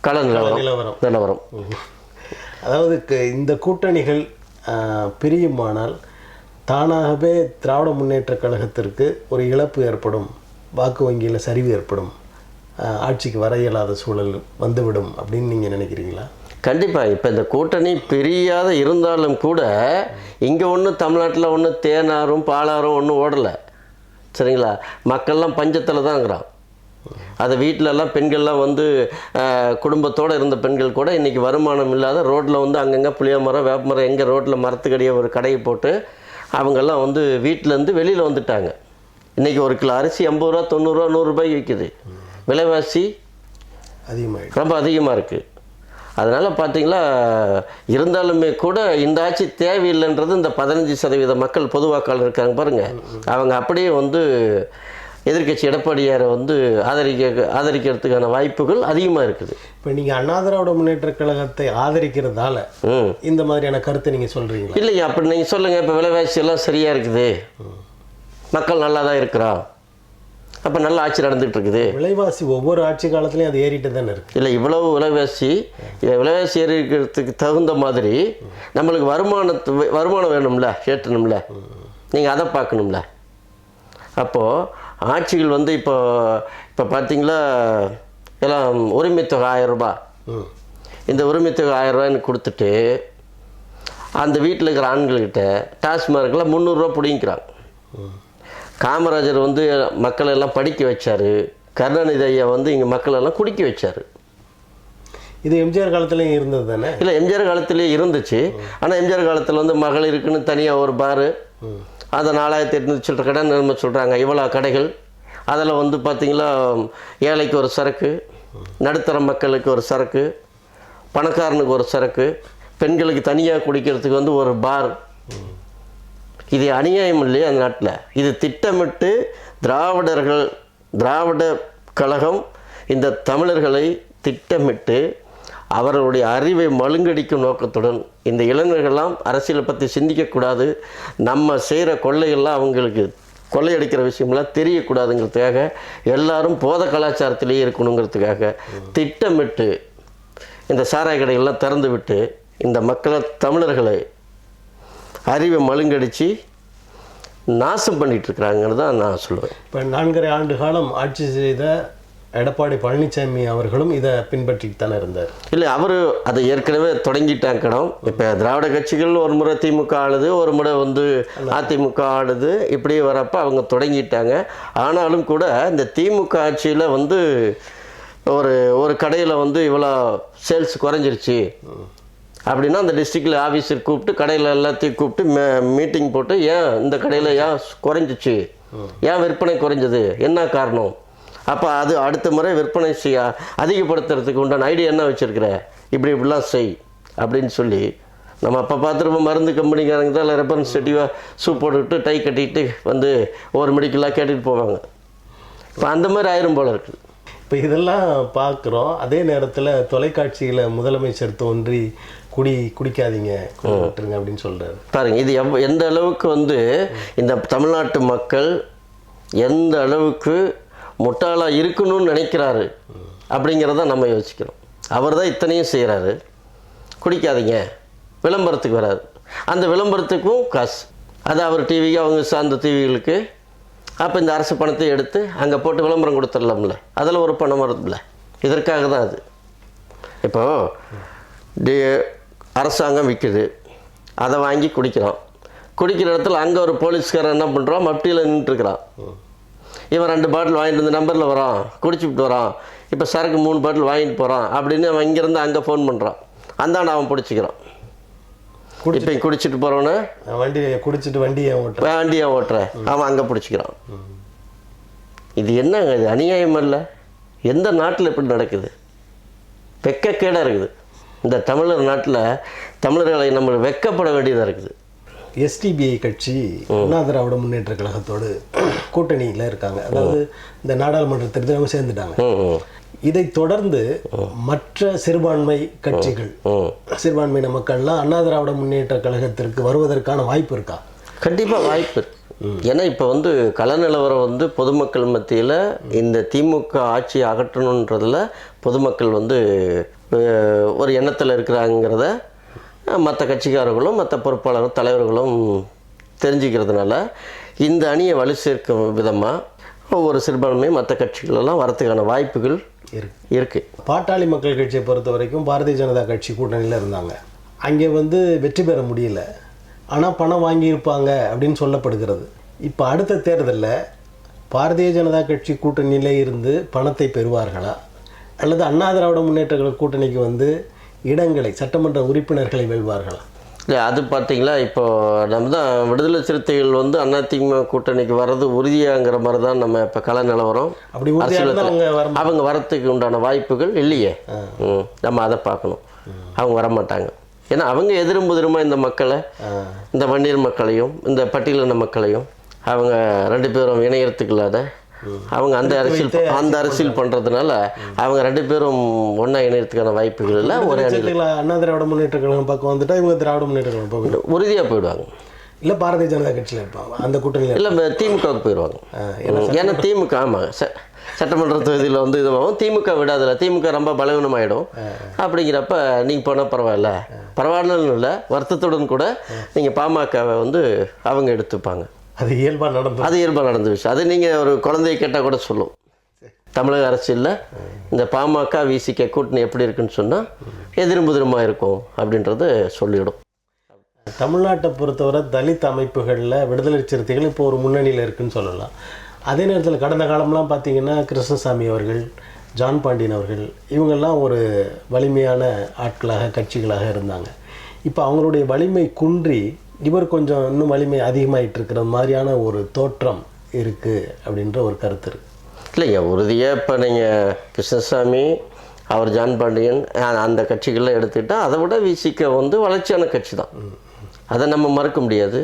கள நிலவரம். அதாவது இந்த கூட்டணிகள் பிரியுமானால் தானாகவே திராவிட முன்னேற்ற கழகத்திற்கு ஒரு இழப்பு ஏற்படும், வாக்கு வங்கியில் சரிவு ஏற்படும், ஆட்சிக்கு வர இயலாத சூழல் வந்துவிடும் அப்படின்னு நீங்கள் நினைக்கிறீங்களா? கண்டிப்பாக. இப்போ இந்த கூட்டணி பிரியாத இருந்தாலும் கூட இங்கே ஒன்றும் தமிழ்நாட்டில் ஒன்றும் தேனாரும் பாலாரும் ஒன்றும் ஓடலை. சரிங்களா? மக்கள்லாம் பஞ்சத்தில் தான் இருக்கிறான். அது வீட்டிலலாம் பெண்கள்லாம் வந்து குடும்பத்தோடு இருந்த பெண்கள் கூட இன்றைக்கி வருமானம் இல்லாத ரோட்டில் வந்து அங்கங்கே புளிய மரம் வேப்ப மரம் எங்கே ரோட்டில் மரத்துக்கடியே ஒரு கடையை போட்டு அவங்கெல்லாம் வந்து வீட்டிலேருந்து வெளியில் வந்துட்டாங்க. இன்றைக்கி ஒரு கிலோ அரிசி 80 ரூபா 90 ரூபா 100 ரூபாய்க்கு விற்கிது. விலைவாசி ரொம்ப அதிகமாக இருக்குது. அதனால் பார்த்திங்களா, இருந்தாலுமே கூட இந்த ஆட்சி தேவையில்லைன்றது இந்த 15% மக்கள் பொது வாக்காளர் இருக்காங்க பாருங்கள், அவங்க அப்படியே வந்து எதிர்க்கட்சி எடப்பாடியாரை வந்து ஆதரிக்கிறதுக்கான வாய்ப்புகள் அதிகமாக இருக்குது. இப்போ நீங்கள் அண்ணா திராவிட முன்னேற்ற கழகத்தை ஆதரிக்கிறதால இந்த மாதிரியான கருத்தை நீங்கள் சொல்கிறீங்களா? இல்லையா, அப்படி நீங்கள் சொல்லுங்கள். இப்போ விலைவாசி எல்லாம் சரியாக இருக்குது, மக்கள் நல்லா தான் இருக்கிறோம் அப்போ நல்ல ஆட்சி நடந்துகிட்டு இருக்குது. விலைவாசி ஒவ்வொரு ஆட்சி காலத்துலையும் அது ஏறிட்டு தானே இருக்குது. இல்லை, இவ்வளவு விலைவாசி ஏறி இருக்கிறதுக்கு தகுந்த மாதிரி நம்மளுக்கு வருமானம் வேணும்ல, ஏற்றணும்ல, நீங்கள் அதை பார்க்கணும்ல. அப்போது ஆட்சிகள் வந்து இப்போ பார்த்தீங்களா, எல்லாம் உரிமைத்தொகை 1000 ரூபாய், இந்த உரிமைத்தொகை 1000 ரூபாய்ன்னு கொடுத்துட்டு அந்த வீட்டில் இருக்கிற ஆண்கள்கிட்ட டாஸ்மார்க்கில் 300 ரூபா பிடிங்கிறாங்க. காமராஜர் வந்து மக்களை எல்லாம் படிக்க வச்சார். கருணாநிதி ஐயா வந்து இங்கே மக்களெல்லாம் குடிக்க வச்சார். இது எம்ஜிஆர் காலத்துலேயும் இருந்தது தானே? இல்லை, எம்ஜிஆர் காலத்துலேயே இருந்துச்சு. ஆனால் எம்ஜிஆர் காலத்தில் வந்து மகளிருக்குன்னு தனியாக ஒரு பாரு, அதை 4800 சில்லற கடை நம்ம சொல்கிறாங்க, இவ்வளோ கடைகள். அதில் வந்து பார்த்திங்களா, ஏழைக்கு ஒரு சரக்கு, நடுத்தர மக்களுக்கு ஒரு சரக்கு, பணக்காரனுக்கு ஒரு சரக்கு, பெண்களுக்கு தனியாக குடிக்கிறதுக்கு வந்து ஒரு பார். இது அநியாயம் இல்லையா அந்த நாட்டில்? இது திட்டமிட்டு திராவிட கழகம் இந்த தமிழர்களை திட்டமிட்டு அவர்களுடைய அறிவை மழுங்கடிக்கும் நோக்கத்துடன் இந்த இளைஞர்கள்லாம் அரசியலை பற்றி சிந்திக்கக்கூடாது, நம்ம செய்கிற கொள்ளைகள்லாம் அவங்களுக்கு கொள்ளையடிக்கிற விஷயம்லாம் தெரியக்கூடாதுங்கிறதுக்காக, எல்லாரும் போத கலாச்சாரத்திலேயே இருக்கணுங்கிறதுக்காக திட்டமிட்டு இந்த சாராய கடைகள்லாம் திறந்து விட்டு இந்த மக்களை, தமிழர்களை அறிவை மழுங்கடிச்சு நாசம் பண்ணிகிட்ருக்குறாங்கன்னு தான் நான் சொல்லுவேன். இப்போ 4.5 ஆண்டு காலம் ஆட்சி செய்த எடப்பாடி பழனிசாமி அவர்களும் இதை பின்பற்றிட்டு தானே இருந்தார். இல்லை, அவர் அதை ஏற்கனவே தொடங்கிட்டாங்க. இப்போ திராவிட கட்சிகள் ஒரு முறை திமுக ஆளுது, ஒரு முறை வந்து அதிமுக ஆளுது, இப்படியே வரப்போ அவங்க தொடங்கிட்டாங்க. ஆனாலும் கூட இந்த திமுக ஆட்சியில் வந்து ஒரு கடையில் வந்து இவ்வளோ சேல்ஸ் குறைஞ்சிருச்சு அப்படின்னா அந்த டிஸ்ட்ரிக்டில் ஆஃபீஸர் கூப்பிட்டு கடையில் எல்லாத்தையும் கூப்பிட்டு மீட்டிங் போட்டு, ஏன் இந்த கடையில் ஏன் குறைஞ்சிச்சு, ஏன் விற்பனை குறைஞ்சது, என்ன காரணம், அப்போ அது அடுத்த முறை விற்பனை அதிகப்படுத்துறதுக்கு உண்டான ஐடியா என்ன வச்சுருக்கிற, இப்படிலாம் செய் அப்படின்னு சொல்லி நம்ம அப்போ பார்த்துருப்போம். மருந்து கம்பெனிக்காரங்க தான் ரெப்ரசன்டேட்டிவாக ஷூ போட்டுக்கிட்டு டை கட்டிக்கிட்டு வந்து ஒரு மெடிக்கலாக கேட்டுட்டு போவாங்க. இப்போ அந்த மாதிரி ஆயிரம் போல் இருக்குது. இப்போ இதெல்லாம் பார்க்குறோம். அதே நேரத்தில் தொலைக்காட்சியில் முதலமைச்சர் தோன்றி குடிக்காதீங்க, விட்டுருங்க அப்படின்னு சொல்கிறாரு. பாருங்கள், இது எந்த அளவுக்கு வந்து இந்த தமிழ்நாட்டு மக்கள் எந்த அளவுக்கு முட்டாளாக இருக்கணும்னு நினைக்கிறாரு அப்படிங்கிறத நம்ம யோசிக்கிறோம். அவர் தான் இத்தனையும் செய்கிறாரு. குடிக்காதீங்க, விளம்பரத்துக்கு வராது, அந்த விளம்பரத்துக்கும் காசு, அது அவர் டிவிக்கு, அவங்க சார்ந்த டிவிகளுக்கு. அப்போ இந்த அரசு பணத்தை எடுத்து அங்கே போட்டு விளம்பரம் கொடுத்துடலாம்ல, அதில் ஒரு பணம் வருதுல்ல. இதற்காக தான் அது. இப்போது அரசாங்கம் விற்குது, அதை வாங்கி குடிக்கிறான். குடிக்கிற இடத்துல அங்கே ஒரு போலீஸ்காரன் என்ன பண்ணுறான், மப்டியில் நின்றுட்டுருக்கிறான். இவன் 2 பாட்டில் வாங்கிட்டு வந்து நம்பரில் வரான், குடிச்சுட்டு வரான், இப்போ சரக்கு 3 பாட்டில் வாங்கிட்டு போகிறான் அப்படின்னு அவன் இங்கேருந்து அங்கே ஃபோன் பண்ணுறான். அந்தாண்ட அவன் பிடிச்சிக்கிறான். இப்போ குடிச்சிட்டு போகிறவனே வண்டியை ஓட்டுற அவன் அங்கே பிடிச்சிக்கிறான். இது என்னங்க, இது அநியாயம் இல்லை? எந்த நாட்டில் இப்படி நடக்குது? வெக்கக்கேடாக இருக்குது. இந்த தமிழர் நாட்டில் தமிழர்களை நம்ம வெக்கப்பட வேண்டியதாக இருக்குது. எஸ்டிபிஐ கட்சி அண்ணா திராவிட முன்னேற்ற கழகத்தோடு கூட்டணியில் இருக்காங்க. அதாவது இந்த நாடாளுமன்ற தேர்தல் அவங்க சேர்ந்துட்டாங்க. இதை தொடர்ந்து மற்ற சிறுபான்மை கட்சிகள், சிறுபான்மையின மக்கள்லாம் அண்ணா திராவிட முன்னேற்ற கழகத்திற்கு வருவதற்கான வாய்ப்பு இருக்கா? கண்டிப்பாக வாய்ப்பு இருக்கு. ஏன்னா இப்போ வந்து கள நிலவரம் வந்து பொதுமக்கள் மத்தியில் இந்த திமுக ஆட்சியை அகற்றணுன்றதில் பொதுமக்கள் வந்து ஒரு எண்ணத்தில் இருக்கிறாங்கிறத மற்ற கட்சிக்காரர்களும் மற்ற பொறுப்பாளர்களும் தலைவர்களும் தெரிஞ்சுக்கிறதுனால இந்த அணியை வலு சேர்க்கும் விதமாக ஒவ்வொரு சிறுபான்மை மற்ற கட்சிகளெல்லாம் வரத்துக்கான வாய்ப்புகள் இருக்குது. பாட்டாளி மக்கள் கட்சியை பொறுத்த வரைக்கும் பாரதிய ஜனதா கட்சி கூட்டணியில் இருந்தாங்க. அங்கே வந்து வெற்றி பெற முடியல, ஆனால் பணம் வாங்கியிருப்பாங்க அப்படின்னு சொல்லப்படுகிறது. இப்போ அடுத்த தேர்தலில் பாரதிய ஜனதா கட்சி கூட்டணியிலே இருந்து பணத்தை பெறுவார்களா, அல்லது அண்ணா திராவிட முன்னேற்ற கழக கூட்டணிக்கு வந்து இடங்களை, சட்டமன்ற உறுப்பினர்களை வெல்வார்களா? இல்லை, அது பார்த்தீங்களா, இப்போது நம்ம தான் விடுதலை சிறுத்தைகள் வந்து அதிமுக கூட்டணிக்கு வர்றது உறுதியாங்கிற மாதிரி தான் நம்ம இப்போ கள நிலவரம். அப்படி அவங்க வரத்துக்கு உண்டான வாய்ப்புகள் இல்லையே. நம்ம அதை பார்க்கணும். அவங்க வரமாட்டாங்க. ஏன்னா அவங்க எதிரும்புதிருமா இந்த மக்களை, இந்த வன்னியர் மக்களையும் இந்த பட்டியலின மக்களையும் அவங்க 2 பேரும் இணையறதுக்கு இல்லாத அவங்க அந்த அரசியல் பண்ணுறதுனால அவங்க 2 பேரும் ஒன்றா இணையறதுக்கான வாய்ப்புகள் இல்லை. ஒரே அண்ணா திராவிட முன்னேற்ற கழகம் பக்கம் வந்துட்டா இவங்க திராவிட முன்னேற்ற கழகம் உறுதியாக போயிடுவாங்க. இல்லை பாரதிய ஜனதா கட்சியில் இருப்பாங்க அந்த கூட்டணியில் இல்லை திமுகவுக்கு போயிடுவாங்க. ஏன்னா திமுக ஆமாம் சட்டமன்ற தொகுதியில் வந்து இதுவாகும். திமுக விடாதில்ல, திமுக ரொம்ப பலவீனமாயிடும். அப்படிங்கிறப்ப நீங்கள் போனால் பரவாயில்லன்னு இல்லை, வருத்தத்துடன் கூட நீங்கள் பாமகவை வந்து அவங்க எடுத்துப்பாங்க. அது இயல்பாக நடந்த விஷயம். அது நீங்கள் ஒரு குழந்தைய கேட்டால் கூட சொல்லும். தமிழக அரசியலில் இந்த பாமக விசிக கூட்டணி எப்படி இருக்குன்னு சொன்னால் எதிரும் புதிருமாக இருக்கும் அப்படின்றத சொல்லிவிடும். தமிழ்நாட்டை பொறுத்தவரை தலித் அமைப்புகளில் விடுதலை சிறுத்தைகள் இப்போ ஒரு முன்னணியில் இருக்குன்னு சொல்லலாம். அதே நேரத்தில் கடந்த காலம்லாம் பார்த்திங்கன்னா கிருஷ்ணசாமி அவர்கள், ஜான் பாண்டியன் அவர்கள், இவங்கெல்லாம் ஒரு வலிமையான ஆட்களாக கட்சிகளாக இருந்தாங்க. இப்போ அவங்களுடைய வலிமை குன்றி இவர் கொஞ்சம் இன்னும் வலிமை அதிகமாகிட்டு இருக்கிற மாதிரியான ஒரு தோற்றம் இருக்குது அப்படின்ற ஒரு கருத்து இருக்குது. இல்லைங்க, உறுதியாக இப்போ நீங்கள் கிருஷ்ணசாமி, அவர் ஜான் பாண்டியன் அந்த கட்சிகளில் எடுத்துக்கிட்டால் அதை விட விசிக வந்து வளர்ச்சியான கட்சி தான். அதை நம்ம மறுக்க முடியாது.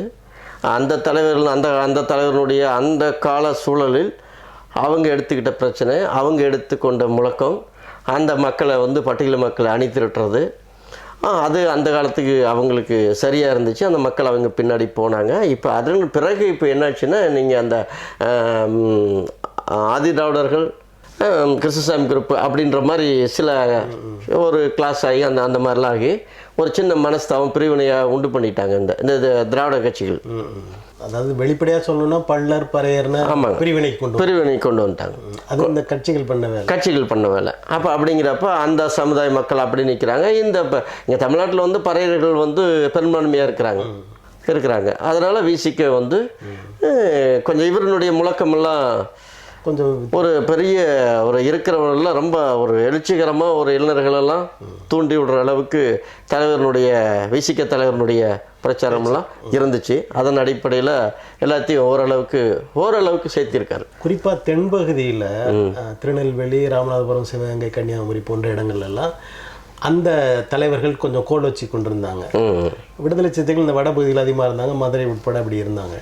அந்த தலைவர்கள் அந்த தலைவர்களுடைய அந்த கால சூழலில் அவங்க எடுத்துக்கிட்ட பிரச்சனை, அவங்க எடுத்துக்கொண்ட முழக்கம், அந்த மக்களை வந்து பட்டியல மக்களை அணி திரட்டுறது, அது அந்த காலத்துக்கு அவங்களுக்கு சரியாக இருந்துச்சு. அந்த மக்கள் அவங்க பின்னாடி போனாங்க. இப்போ அதன் பிறகு இப்போ என்னாச்சுன்னா நீங்கள் அந்த ஆதி திராவிடர்கள், கிருஷ்ணசாமி குரூப் அப்படின்ற மாதிரி சில ஒரு கிளாஸ் ஆகி அந்த மாதிரிலாம் ஆகி ஒரு சின்ன மனஸ்தாபம் பிரிவினையாக உண்டு பண்ணிட்டாங்க இந்த திராவிட கட்சிகள். அதாவது வெளிப்படையாக சொல்லணும்னா பள்ளர் பறையர்னு பிரிவினை கொண்டு வந்துட்டாங்க. அது இந்த கட்சிகள் பண்ண வேலை. அப்போ அப்படிங்கிறப்ப அந்த சமுதாய மக்கள் அப்படி நிற்கிறாங்க. இப்போ இங்கே தமிழ்நாட்டில் வந்து பறையர்கள் வந்து பெரும்பான்மையாக இருக்கிறாங்க. அதனால் விசிக வந்து கொஞ்சம் இவருடைய முழக்கமெல்லாம் கொஞ்சம் ஒரு பெரிய ஒரு இருக்கிறவர்கள்லாம் ரொம்ப ஒரு எழுச்சிகரமாக ஒரு இளைஞர்களெல்லாம் தூண்டி விடுற அளவுக்கு விசிக தலைவர்களுடைய பிரச்சாரம்லாம் இருந்துச்சு. அதன் அடிப்படையில் எல்லாத்தையும் ஓரளவுக்கு சேர்த்திருக்காரு. குறிப்பாக தென்பகுதியில் திருநெல்வேலி, ராமநாதபுரம், சிவகங்கை, கன்னியாகுமரி போன்ற இடங்கள்லாம் அந்த தலைவர்கள் கொஞ்சம் கோல் வச்சு கொண்டிருந்தாங்க. விடுதலை சிறுத்தைகள் இந்த வடபகுதியில் அதிகமாக இருந்தாங்க, மதுரை உட்பட அப்படி இருந்தாங்க.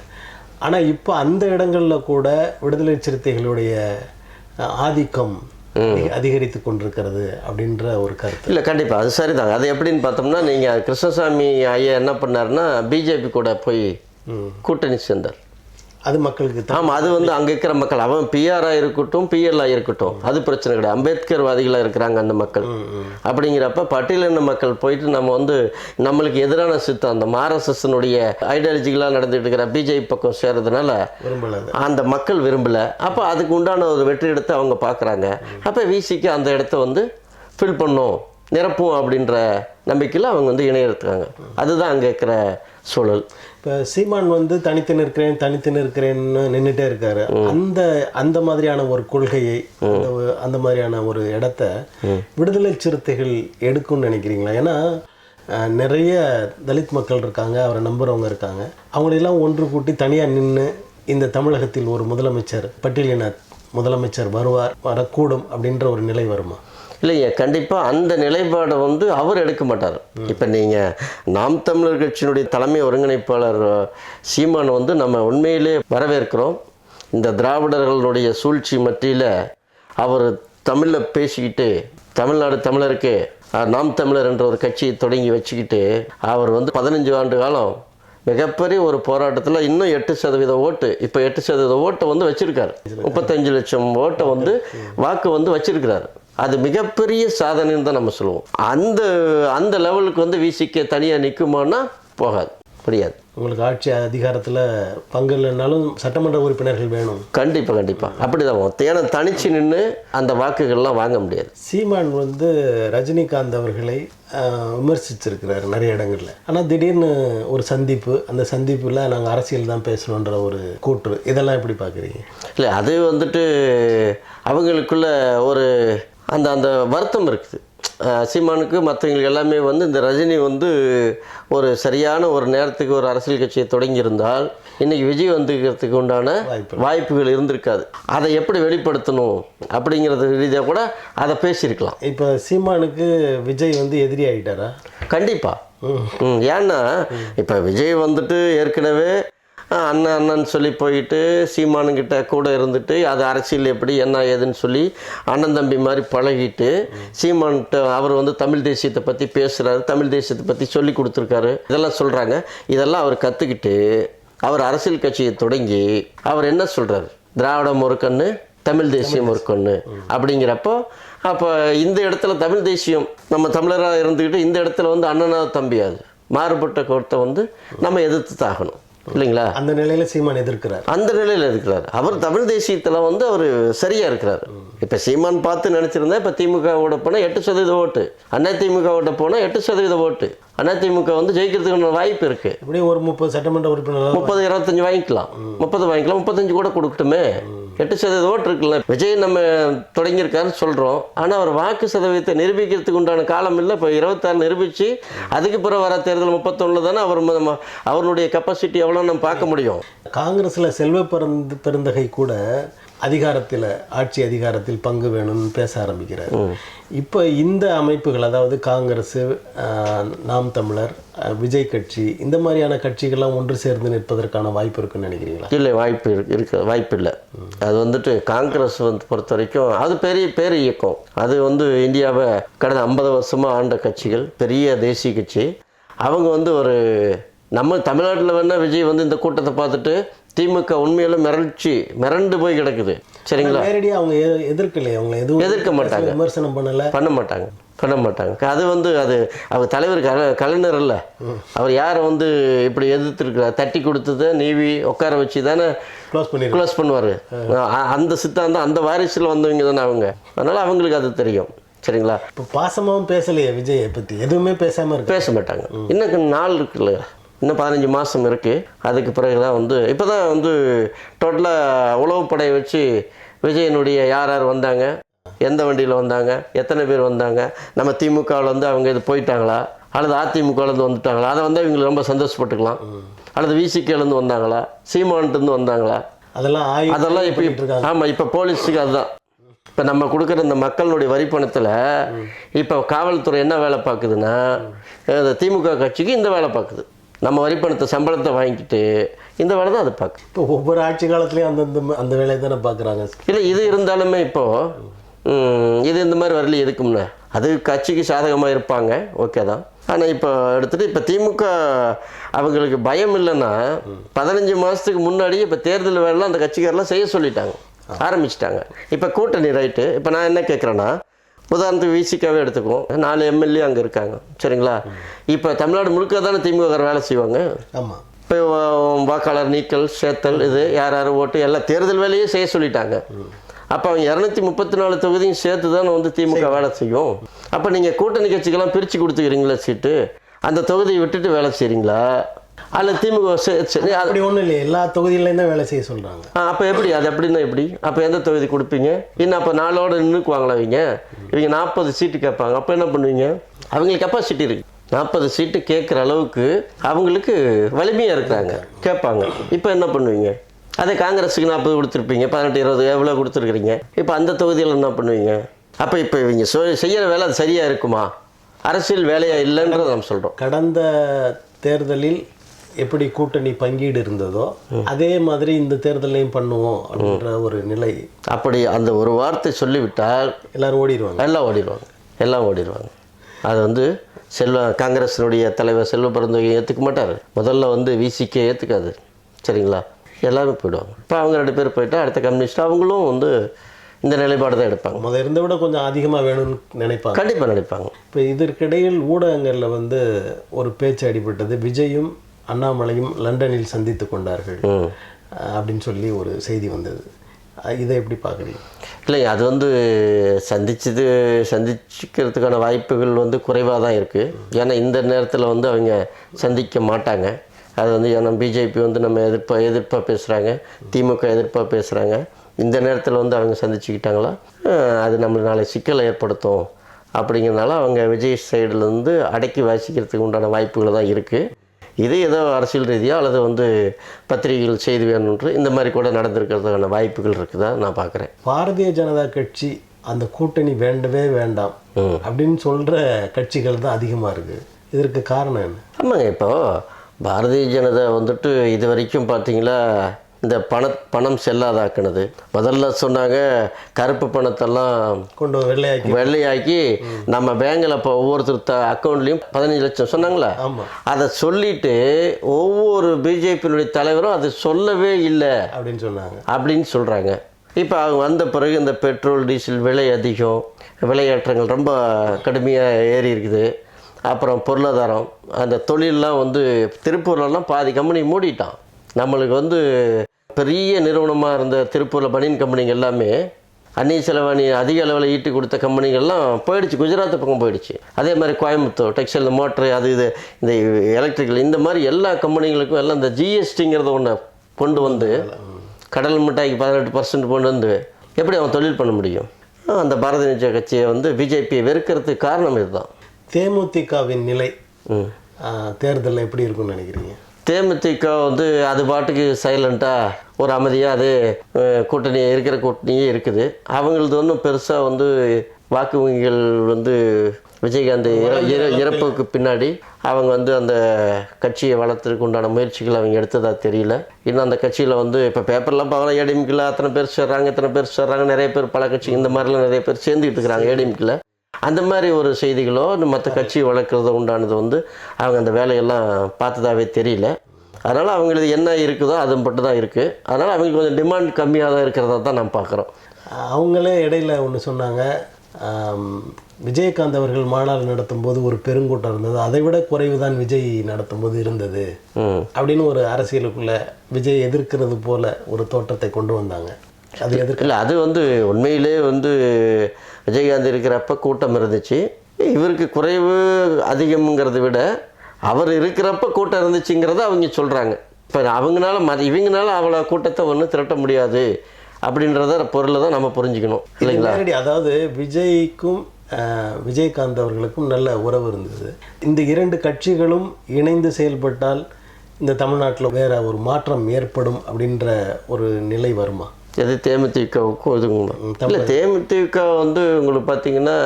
ஆனால் இப்போ அந்த இடங்களில் கூட விடுதலை சிறுத்தைகளுடைய ஆதிக்கம் அதிகரித்து கொண்டிருக்கிறது அப்படின்ற ஒரு கருத்து. இல்லை, கண்டிப்பாக அது சரிதாங்க. அது எப்படின்னு பார்த்தோம்னா, நீங்கள் கிருஷ்ணசாமி ஐயா என்ன பண்ணாருன்னா பிஜேபி கூட போய் கூட்டணி சேர்ந்தார். அது மக்களுக்கு ஆமாம், அது வந்து அங்கே இருக்கிற மக்கள், அவன் பிஆராக இருக்கட்டும் பிஎல்லாக இருக்கட்டும், அது பிரச்சனை கிடையாது. அம்பேத்கர்வாதிகளாக இருக்கிறாங்க அந்த மக்கள். அப்படிங்கிறப்ப பட்டியலின மக்கள் போயிட்டு நம்ம வந்து நம்மளுக்கு எதிரான சித்தாந்தம் ஆர்எஸ்எஸ்னுடைய ஐடியாலஜிகளாக நடந்துகிட்டு இருக்கிற பிஜேபி பக்கம் சேர்றதுனால அந்த மக்கள் விரும்பலை. அப்போ அதுக்கு உண்டான ஒரு வெற்றி எடுத்து அவங்க பார்க்குறாங்க. அப்போ விசிக்கு அந்த இடத்த வந்து ஃபில் பண்ணும், நிரப்பும் அப்படின்ற நம்பிக்கையில் அவங்க வந்து இணையத்துக்காங்க. அதுதான் அங்கே இருக்கிற சூழல். இப்போ சீமான் வந்து தனித்து நிற்கிறேன்னு நின்றுட்டே இருக்காரு. அந்த மாதிரியான ஒரு கொள்கையை, அந்த மாதிரியான ஒரு இடத்த விடுதலை சிறுத்தைகள் எடுக்கும்னு நினைக்கிறீங்களா? ஏன்னா நிறைய தலித் மக்கள் இருக்காங்க, அவரை நம்புறவங்க இருக்காங்க. அவங்களெல்லாம் ஒன்று கூட்டி தனியாக நின்று இந்த தமிழகத்தில் ஒரு முதலமைச்சர், பட்டியலின முதலமைச்சர் வரக்கூடும் அப்படின்ற ஒரு நிலை வருமா? இல்லைங்க, கண்டிப்பாக அந்த நிலைப்பாடை வந்து அவர் எடுக்க மாட்டார். இப்போ நீங்கள் நாம் தமிழர் கட்சியினுடைய தலைமை ஒருங்கிணைப்பாளர் சீமான் வந்து நம்ம உண்மையிலே வரவேற்கிறோம். இந்த திராவிடர்களுடைய சூழ்ச்சி மத்தியில் அவர் தமிழில் பேசிக்கிட்டு தமிழ்நாடு தமிழருக்கு நாம் தமிழர் என்ற ஒரு கட்சியை தொடங்கி வச்சுக்கிட்டு அவர் வந்து 15 ஆண்டு காலம் மிகப்பெரிய ஒரு போராட்டத்தில் இன்னும் 8% ஓட்டு, இப்போ 8% ஓட்டை வந்து வச்சுருக்காரு. 35 லட்சம் ஓட்டை வந்து வாக்கு வந்து வச்சிருக்கிறார். அது மிகப்பெரிய சாதனைன்னு தான் நம்ம சொல்லுவோம். அந்த லெவலுக்கு வந்து விசிக தனியாக நிற்குமான்னா போகாது, முடியாது. உங்களுக்கு ஆட்சி அதிகாரத்தில் பங்கு இல்லைனாலும் சட்டமன்ற உறுப்பினர்கள் வேணும். கண்டிப்பாக அப்படி தான். ஏன்னா தனிச்சு நின்று அந்த வாக்குகள்லாம் வாங்க முடியாது. சீமான் வந்து ரஜினிகாந்த் அவர்களை விமர்சிச்சிருக்கிறார் நிறைய இடங்களில். ஆனால் திடீர்னு ஒரு சந்திப்பு, அந்த சந்திப்பில் நாங்கள் அரசியல் தான் பேசணுன்ற ஒரு கூற்று, இதெல்லாம் எப்படி பார்க்குறீங்க? இல்லை, அது வந்துட்டு அவங்களுக்குள்ள ஒரு அந்த வருத்தம் இருக்குது. சீமானுக்கு மற்றவங்களுக்கு எல்லாமே வந்து இந்த ரஜினி வந்து ஒரு சரியான ஒரு நேரத்துக்கு ஒரு அரசியல் கட்சியை தொடங்கியிருந்தால் இன்றைக்கி விஜய் வந்துக்கிறதுக்கு உண்டான வாய்ப்புகள் இருந்திருக்காது. அதை எப்படி வெளிப்படுத்தணும் அப்படிங்கிறது ரீதியாக கூட அதை பேசியிருக்கலாம். இப்போ சீமானுக்கு விஜய் வந்து எதிரி ஆகிட்டாரா? கண்டிப்பாக. ஏன்னா இப்போ விஜய் வந்துட்டு ஏற்கனவே அண்ணன் அண்ணன் சொல்லி போயிட்டு சீமானுங்கிட்ட கூட இருந்துட்டு அது அரசியல் எப்படி என்ன ஏதுன்னு சொல்லி அண்ணன் தம்பி மாதிரி பழகிட்டு சீமான்கிட்ட அவர் வந்து தமிழ் தேசியத்தை பற்றி பேசுகிறாரு, தமிழ் தேசியத்தை பற்றி சொல்லி கொடுத்துருக்காரு, இதெல்லாம் சொல்கிறாங்க. இதெல்லாம் அவர் கற்றுக்கிட்டு அவர் அரசியல் கட்சியை தொடங்கி அவர் என்ன சொல்கிறார், திராவிடம் ஒரு கண்ணு தமிழ் தேசியம் ஒரு கண்ணு அப்படிங்கிறப்போ, அப்போ இந்த இடத்துல தமிழ் தேசியம் நம்ம தமிழராக இருந்துக்கிட்டு இந்த இடத்துல வந்து அண்ணனாவது தம்பியாது மாறுபட்ட கோர்த்தை வந்து நம்ம எதிர்த்து தாகணும் இல்லைங்களா? அந்த நிலையில சீமான் எதிர்க்கிறார். அந்த நிலையில் இருக்கிறார். அவர் தமிழ் தேசியத்தில் வந்து அவர் சரியாக இருக்கிறார். இப்போ சீமான் பார்த்து நினச்சிருந்தா இப்போ திமுகவோட போனால் 8% ஓட்டு, அதிமுகவோட போனால் 8% ஓட்டு, அதிமுக வந்து ஜெயிக்கிறதுக்கான வாய்ப்பு இருக்குது. இப்படியும் ஒரு 30 சட்டமன்ற உறுப்பினர் 30 25 வாங்கிக்கலாம், 30 வாங்கிக்கலாம், 35 கூட கொடுக்கட்டுமே. 8% ஓட்டு இருக்குல்ல. விஜய் நம்ம தொடங்கியிருக்காருன்னு சொல்கிறோம், ஆனால் அவர் வாக்கு சதவீதத்தை நிரூபிக்கிறதுக்கு உண்டான காலம் இல்லை. இப்போ 26 நிரூபித்து அதுக்கு பிறகு வர தேர்தல் 31 தானே அவர் அவருடைய கெப்பாசிட்டி எவ்வளோ நம்ம பார்க்க முடியும். காங்கிரஸில் செல்வ பெருந்தகை கூட அதிகாரத்தில் ஆட்சி அதிகாரத்தில் பங்கு வேணும்னு பேச ஆரம்பிக்கிறார். இப்போ இந்த அமைப்புகள், அதாவது காங்கிரஸ், நாம் தமிழர், விஜய் கட்சி, இந்த மாதிரியான கட்சிகள்லாம் ஒன்று சேர்ந்து நிற்பதற்கான வாய்ப்பு இருக்குன்னு நினைக்கிறீங்களா? இல்லை, வாய்ப்பு இல்லை. அது வந்துட்டு காங்கிரஸ் வந்து பொறுத்த வரைக்கும் அது பெரிய இயக்கம். அது வந்து இந்தியாவை கடந்த 50 வருஷமாக ஆண்ட கட்சிகள், பெரிய தேசிய கட்சி. அவங்க வந்து ஒரு நம்ம தமிழ்நாட்டில் வேணால் விஜய் வந்து இந்த கூட்டத்தை பார்த்துட்டு திமுக உண்மையில மிரண்டு போய் கிடக்குது. சரிங்களா? நேரடியாக அவங்க எதிர்க்கலையே, அவங்க எதுவும் எதிர்க்க மாட்டாங்க, விமர்சனம் பண்ண மாட்டாங்க. அது வந்து அது அவர் தலைவர் கலைஞர் இல்லை, அவர் யாரை வந்து இப்படி எதிர்த்துருக்கிறார், தட்டி கொடுத்ததை நீவி உட்கார வச்சு தானே க்ளோஸ் பண்ணுவார். அந்த சித்தாந்தம் அந்த வாரிசில் வந்தவங்க தானே அவங்க. அதனால் அவங்களுக்கு அது தெரியும். சரிங்களா? இப்போ பாசமாகவும் பேசலையே விஜயை பற்றி, எதுவுமே பேச மாட்டாங்க. இன்னும் நாள் இருக்குல்ல, இன்னும் 15 மாதம் இருக்குது. அதுக்கு பிறகு தான் வந்து இப்போ தான் வந்து டோட்டலாக உளவுப்படையை வச்சு விஜயனுடைய யார் வந்தாங்க, எந்த வண்டியில் வந்தாங்க, எத்தனை பேர் வந்தாங்க, நம்ம திமுகவில் வந்து அவங்க இது போயிட்டாங்களா அல்லது அதிமுகலேருந்து வந்துட்டாங்களா, அதை வந்து இவங்களுக்கு ரொம்ப சந்தோஷப்பட்டுக்கலாம். அல்லது விசிகேலேருந்து வந்தாங்களா, சீமான்ட்டு வந்தாங்களா, அதெல்லாம் இப்போ ஆமாம், இப்போ போலீஸுக்கு அதுதான். இப்போ நம்ம கொடுக்குற இந்த மக்களுடைய வரிப்பணத்தில் இப்போ காவல்துறை என்ன வேலை பார்க்குதுன்னா, திமுக கட்சிக்கு இந்த வேலை பார்க்குது. நம்ம வரிப்பணத்தை சம்பளத்தை வாங்கிட்டு இந்த வேலை தான் அது பார்க்குது. இப்போ ஒவ்வொரு ஆட்சி காலத்துலேயும் அந்த வேலையை தானே பார்க்குறாங்க. இல்லை, இது இருந்தாலுமே இப்போது இது இந்த மாதிரி வரல எதுக்கும்னா அது கட்சிக்கு சாதகமாக இருப்பாங்க, ஓகே தான். ஆனால் இப்போ எடுத்துகிட்டு இப்போ திமுக அவங்களுக்கு பயம் இல்லைன்னா 15 மாதத்துக்கு முன்னாடியே இப்போ தேர்தல் வேலைலாம் அந்த கட்சிக்காரெலாம் செய்ய சொல்லிட்டாங்க, ஆரம்பிச்சிட்டாங்க. இப்போ கூட்டணி ரைட்டு. இப்போ நான் என்ன கேட்குறேன்னா, உதாரணத்துக்கு விசிகாவே எடுத்துக்குவோம், 4 எம்எல்ஏ அங்கே இருக்காங்க. சரிங்களா? இப்போ தமிழ்நாடு முழுக்க தானே திமுக வேலை செய்வாங்க. ஆமாம். இப்போ வாக்காளர் நீக்கல், சேர்த்தல், இது யார் ஓட்டு எல்லாம் தேர்தல் வேலையே செய்ய சொல்லிட்டாங்க. அப்போ அவங்க 234 தொகுதியும் சேர்த்து தானே வந்து திமுக வேலை செய்யும். அப்போ நீங்கள் கூட்டணி கட்சிக்கெல்லாம் பிரித்து கொடுத்துக்கிறீங்களா சீட்டு, அந்த தொகுதியை விட்டுட்டு வேலை செய்கிறீங்களா? அதில் திமுக அப்படி ஒன்றும் இல்லை, எல்லா தொகுதியிலையும் தான் வேலை செய்ய சொல்கிறாங்க. அப்போ எப்படி அது எப்படின்னா எப்படி? அப்போ எந்த தொகுதி கொடுப்பீங்க? இன்னும் அப்போ 4ஓட நின்றுக்குவாங்களா இவங்க 40 சீட்டு கேட்பாங்க. அப்போ என்ன பண்ணுவீங்க? அவங்களுக்கு கெப்பாசிட்டி இருக்குது, 40 சீட்டு கேட்குற அளவுக்கு அவங்களுக்கு வலிமையாக இருக்கிறாங்க, கேட்பாங்க. இப்போ என்ன பண்ணுவீங்க? அதே காங்கிரஸுக்கு 40 கொடுத்துருப்பீங்க, 18 20 எவ்வளோ கொடுத்துருக்குறீங்க. இப்போ அந்த தொகுதியில் என்ன பண்ணுவீங்க? அப்போ இப்போ இவங்க செய்கிற வேலை அது சரியாக இருக்குமா? அரசியல் வேலையாக இல்லைன்றதை நம்ம சொல்கிறோம். கடந்த தேர்தலில் எப்படி கூட்டணி பங்கீடு இருந்ததோ அதே மாதிரி இந்த தேர்தலையும் பண்ணுவோம் அப்படின்ற ஒரு நிலை. அப்படி அந்த ஒரு வார்த்தை சொல்லிவிட்டால் எல்லாரும் ஓடிடுவாங்க. எல்லாம் ஓடிடுவாங்க. அது வந்து காங்கிரஸினுடைய தலைவர் செல்வ பெருந்தகை ஏற்றுக்க மாட்டார். முதல்ல வந்து விசிகே ஏற்றுக்காது. சரிங்களா? எல்லாரும் போயிடுவாங்க. இப்போ அவங்க 2 பேர் போயிட்டா அடுத்த கம்யூனிஸ்ட் அவங்களும் வந்து இந்த நிலைப்பாடு தான் எடுப்பாங்க. முதல்ல இருந்த விட கொஞ்சம் அதிகமாக வேணும்னு நினைப்பாங்க. கண்டிப்பாக நினைப்பாங்க. இப்போ இதற்கிடையில் ஊடகங்களில் வந்து ஒரு பேச்சு அடிபட்டது, விஜயும் அண்ணாமலையும் லண்டனில் சந்தித்து கொண்டார்கள் அப்படின்னு சொல்லி ஒரு செய்தி வந்தது. இதை எப்படி பார்க்குறீங்க? இல்லை, அது வந்து சந்திக்கிறதுக்கான வாய்ப்புகள் வந்து குறைவாக தான் இருக்குது. ஏன்னா இந்த நேரத்தில் வந்து அவங்க சந்திக்க மாட்டாங்க. அது வந்து ஏன்னா பிஜேபி வந்து நம்ம எதிர்ப்பாக பேசுகிறாங்க, திமுக எதிர்ப்பாக பேசுகிறாங்க. இந்த நேரத்தில் வந்து அவங்க சந்திச்சுக்கிட்டாங்களா அது நம்மளுக்கு நாளை சிக்கலை ஏற்படுத்தும் அப்படிங்கிறதுனால அவங்க விஜய் சைடுலேருந்து அடக்கி வாசிக்கிறதுக்கு உண்டான வாய்ப்புகள் தான் இருக்குது. இது ஏதோ அரசியல் ரீதியாக அல்லது வந்து பத்திரிகைகள் செய்தி வேணுன்று இந்த மாதிரி கூட நடந்திருக்கிறதுக்கான வாய்ப்புகள் இருக்குதா நான் பார்க்குறேன். பாரதிய ஜனதா கட்சி அந்த கூட்டணி வேண்டவே வேண்டாம் அப்படின்னு சொல்கிற கட்சிகள் தான் அதிகமாக இருக்குது. இதற்கு காரணம் என்ன? ஆமாங்க, இப்போது பாரதிய ஜனதா வந்துட்டு இது வரைக்கும் பார்த்தீங்களா இந்த பணம் செல்லாதாக்குனது. முதல்ல சொன்னாங்க கருப்பு பணத்தெல்லாம் கொண்டு வெள்ளையாக்கி நம்ம பேங்கில் இப்போ ஒவ்வொருத்தர் அக்கௌண்ட்லேயும் 15 லட்சம் சொன்னாங்களா, அதை சொல்லிட்டு ஒவ்வொரு பிஜேபியினுடைய தலைவரும் அது சொல்லவே இல்லை அப்படின்னு சொல்கிறாங்க. இப்போ அவங்க வந்த பிறகு இந்த பெட்ரோல் டீசல் விலை அதிகம், விலையேற்றங்கள் ரொம்ப கடுமையாக ஏறி இருக்குது. அப்புறம் பொருளாதாரம், அந்த தொழிலெலாம் வந்து திருப்பூர்லலாம் பாதி கம்பெனி மூடிட்டான். நம்மளுக்கு வந்து பெரிய நிறுவனமாக இருந்த திருப்பூரில் பனியன் கம்பெனிங்க எல்லாமே அந்நிய செலவாணி அதிக அளவில் ஈட்டு கொடுத்த கம்பெனிகள்லாம் போயிடுச்சு, குஜராத் பக்கம் போயிடுச்சு. அதே மாதிரி கோயம்புத்தூர் டெக்ஸ்டைல், மோட்ரு, அது இது இந்த எலக்ட்ரிக்கல், இந்த மாதிரி எல்லா கம்பெனிகளுக்கும் எல்லாம் இந்த ஜிஎஸ்டிங்கிறத ஒன்று கொண்டு வந்து கடல் மிட்டாய்க்கு 18% கொண்டு வந்து எப்படி அவன் தொழில் பண்ண முடியும்? அந்த பாரதிய ஜனதா கட்சியை வந்து பிஜேபியை வெறுக்கிறதுக்கு காரணம் இதுதான். தேமுதிகவின் நிலை தேர்தலில் எப்படி இருக்குன்னு நினைக்கிறீங்க? தேமுதிக வந்து அது பாட்டுக்கு சைலண்ட்டாக ஒரு அமைதியாக அது கூட்டணி இருக்கிற கூட்டணியே இருக்குது. அவங்களது ஒன்றும் பெருசாக வந்து வாக்கு வங்கிகள் வந்து விஜயகாந்த் இறப்புக்கு பின்னாடி அவங்க வந்து அந்த கட்சியை வளர்த்துறதுக்கு உண்டான முயற்சிகள் அவங்க எடுத்ததா தெரியல. இன்னும் அந்த கட்சியில் வந்து இப்போ பேப்பர்லாம் பார்க்கலாம், ஏடிஎம்கில் அத்தனை பேர் சேர்றாங்க, இத்தனை பேர் சேர்றாங்க, நிறைய பேர் பல கட்சி இந்த மாதிரிலாம் நிறைய பேர் சேர்ந்துக்கிட்டு இருக்கிறாங்க ஏடிஎம்கில். அந்த மாதிரி ஒரு செய்திகளோ மற்ற கட்சி வளர்க்குறத உண்டானது வந்து அவங்க அந்த வேலையெல்லாம் பார்த்ததாவே தெரியல. அதனால் அவங்களுக்கு என்ன இருக்குதோ அது மட்டும் தான் இருக்குது. அதனால் அவங்களுக்கு கொஞ்சம் டிமாண்ட் கம்மியாக தான் இருக்கிறதா தான் நான் பார்க்குறோம். அவங்களே இடையில ஒன்று சொன்னாங்க, விஜயகாந்த் அவர்கள் மாநாடு நடத்தும் போது ஒரு பெருங்கூட்டம் இருந்தது, அதை விட குறைவு தான் விஜய் நடத்தும் போது இருந்தது அப்படின்னு ஒரு அரசியலுக்குள்ள விஜய் எதிர்க்கிறது போல ஒரு தோற்றத்தை கொண்டு வந்தாங்க. அது இல்லை, அது வந்து உண்மையிலே வந்து விஜயகாந்த் இருக்கிறப்ப கூட்டம் இருந்துச்சு. இவருக்கு குறைவு அதிகம்ங்கிறத விட அவர் இருக்கிறப்ப கூட்டம் இருந்துச்சுங்கிறத அவங்க சொல்கிறாங்க. இப்போ அவங்களால இவங்களால அவ்வளோ கூட்டத்தை ஒன்றும் திரட்ட முடியாது அப்படின்றத பொருளை தான் நம்ம புரிஞ்சுக்கணும் இல்லைங்களா? அதாவது விஜய்க்கும் விஜயகாந்த் அவர்களுக்கும் நல்ல உறவு இருந்தது. இந்த இரண்டு கட்சிகளும் இணைந்து செயல்பட்டால் இந்த தமிழ்நாட்டில் வேற ஒரு மாற்றம் ஏற்படும் அப்படின்ற ஒரு நிலை வருமா? எது தேமுதிகவுக்கும் இதுங்க இல்லை, தேமுதிக வந்து உங்களுக்கு பார்த்தீங்கன்னா